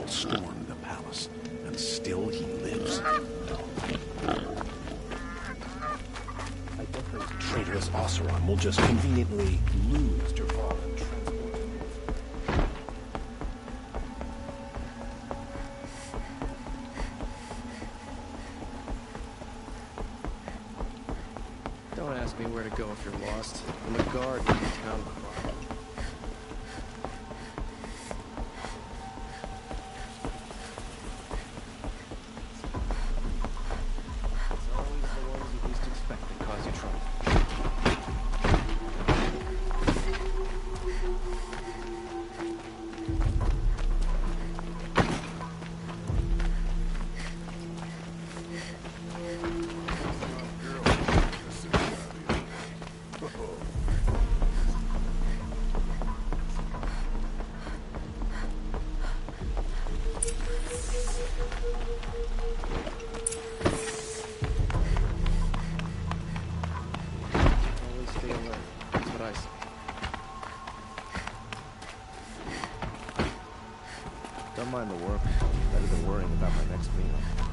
Stormed the palace, and still he lives. I bet those traitorous Oseram will just conveniently lose Derval and transport him. Don't ask me where to go if you're lost. I'm a guard in the town clock. Don't mind the work. Better than worrying about my next meal.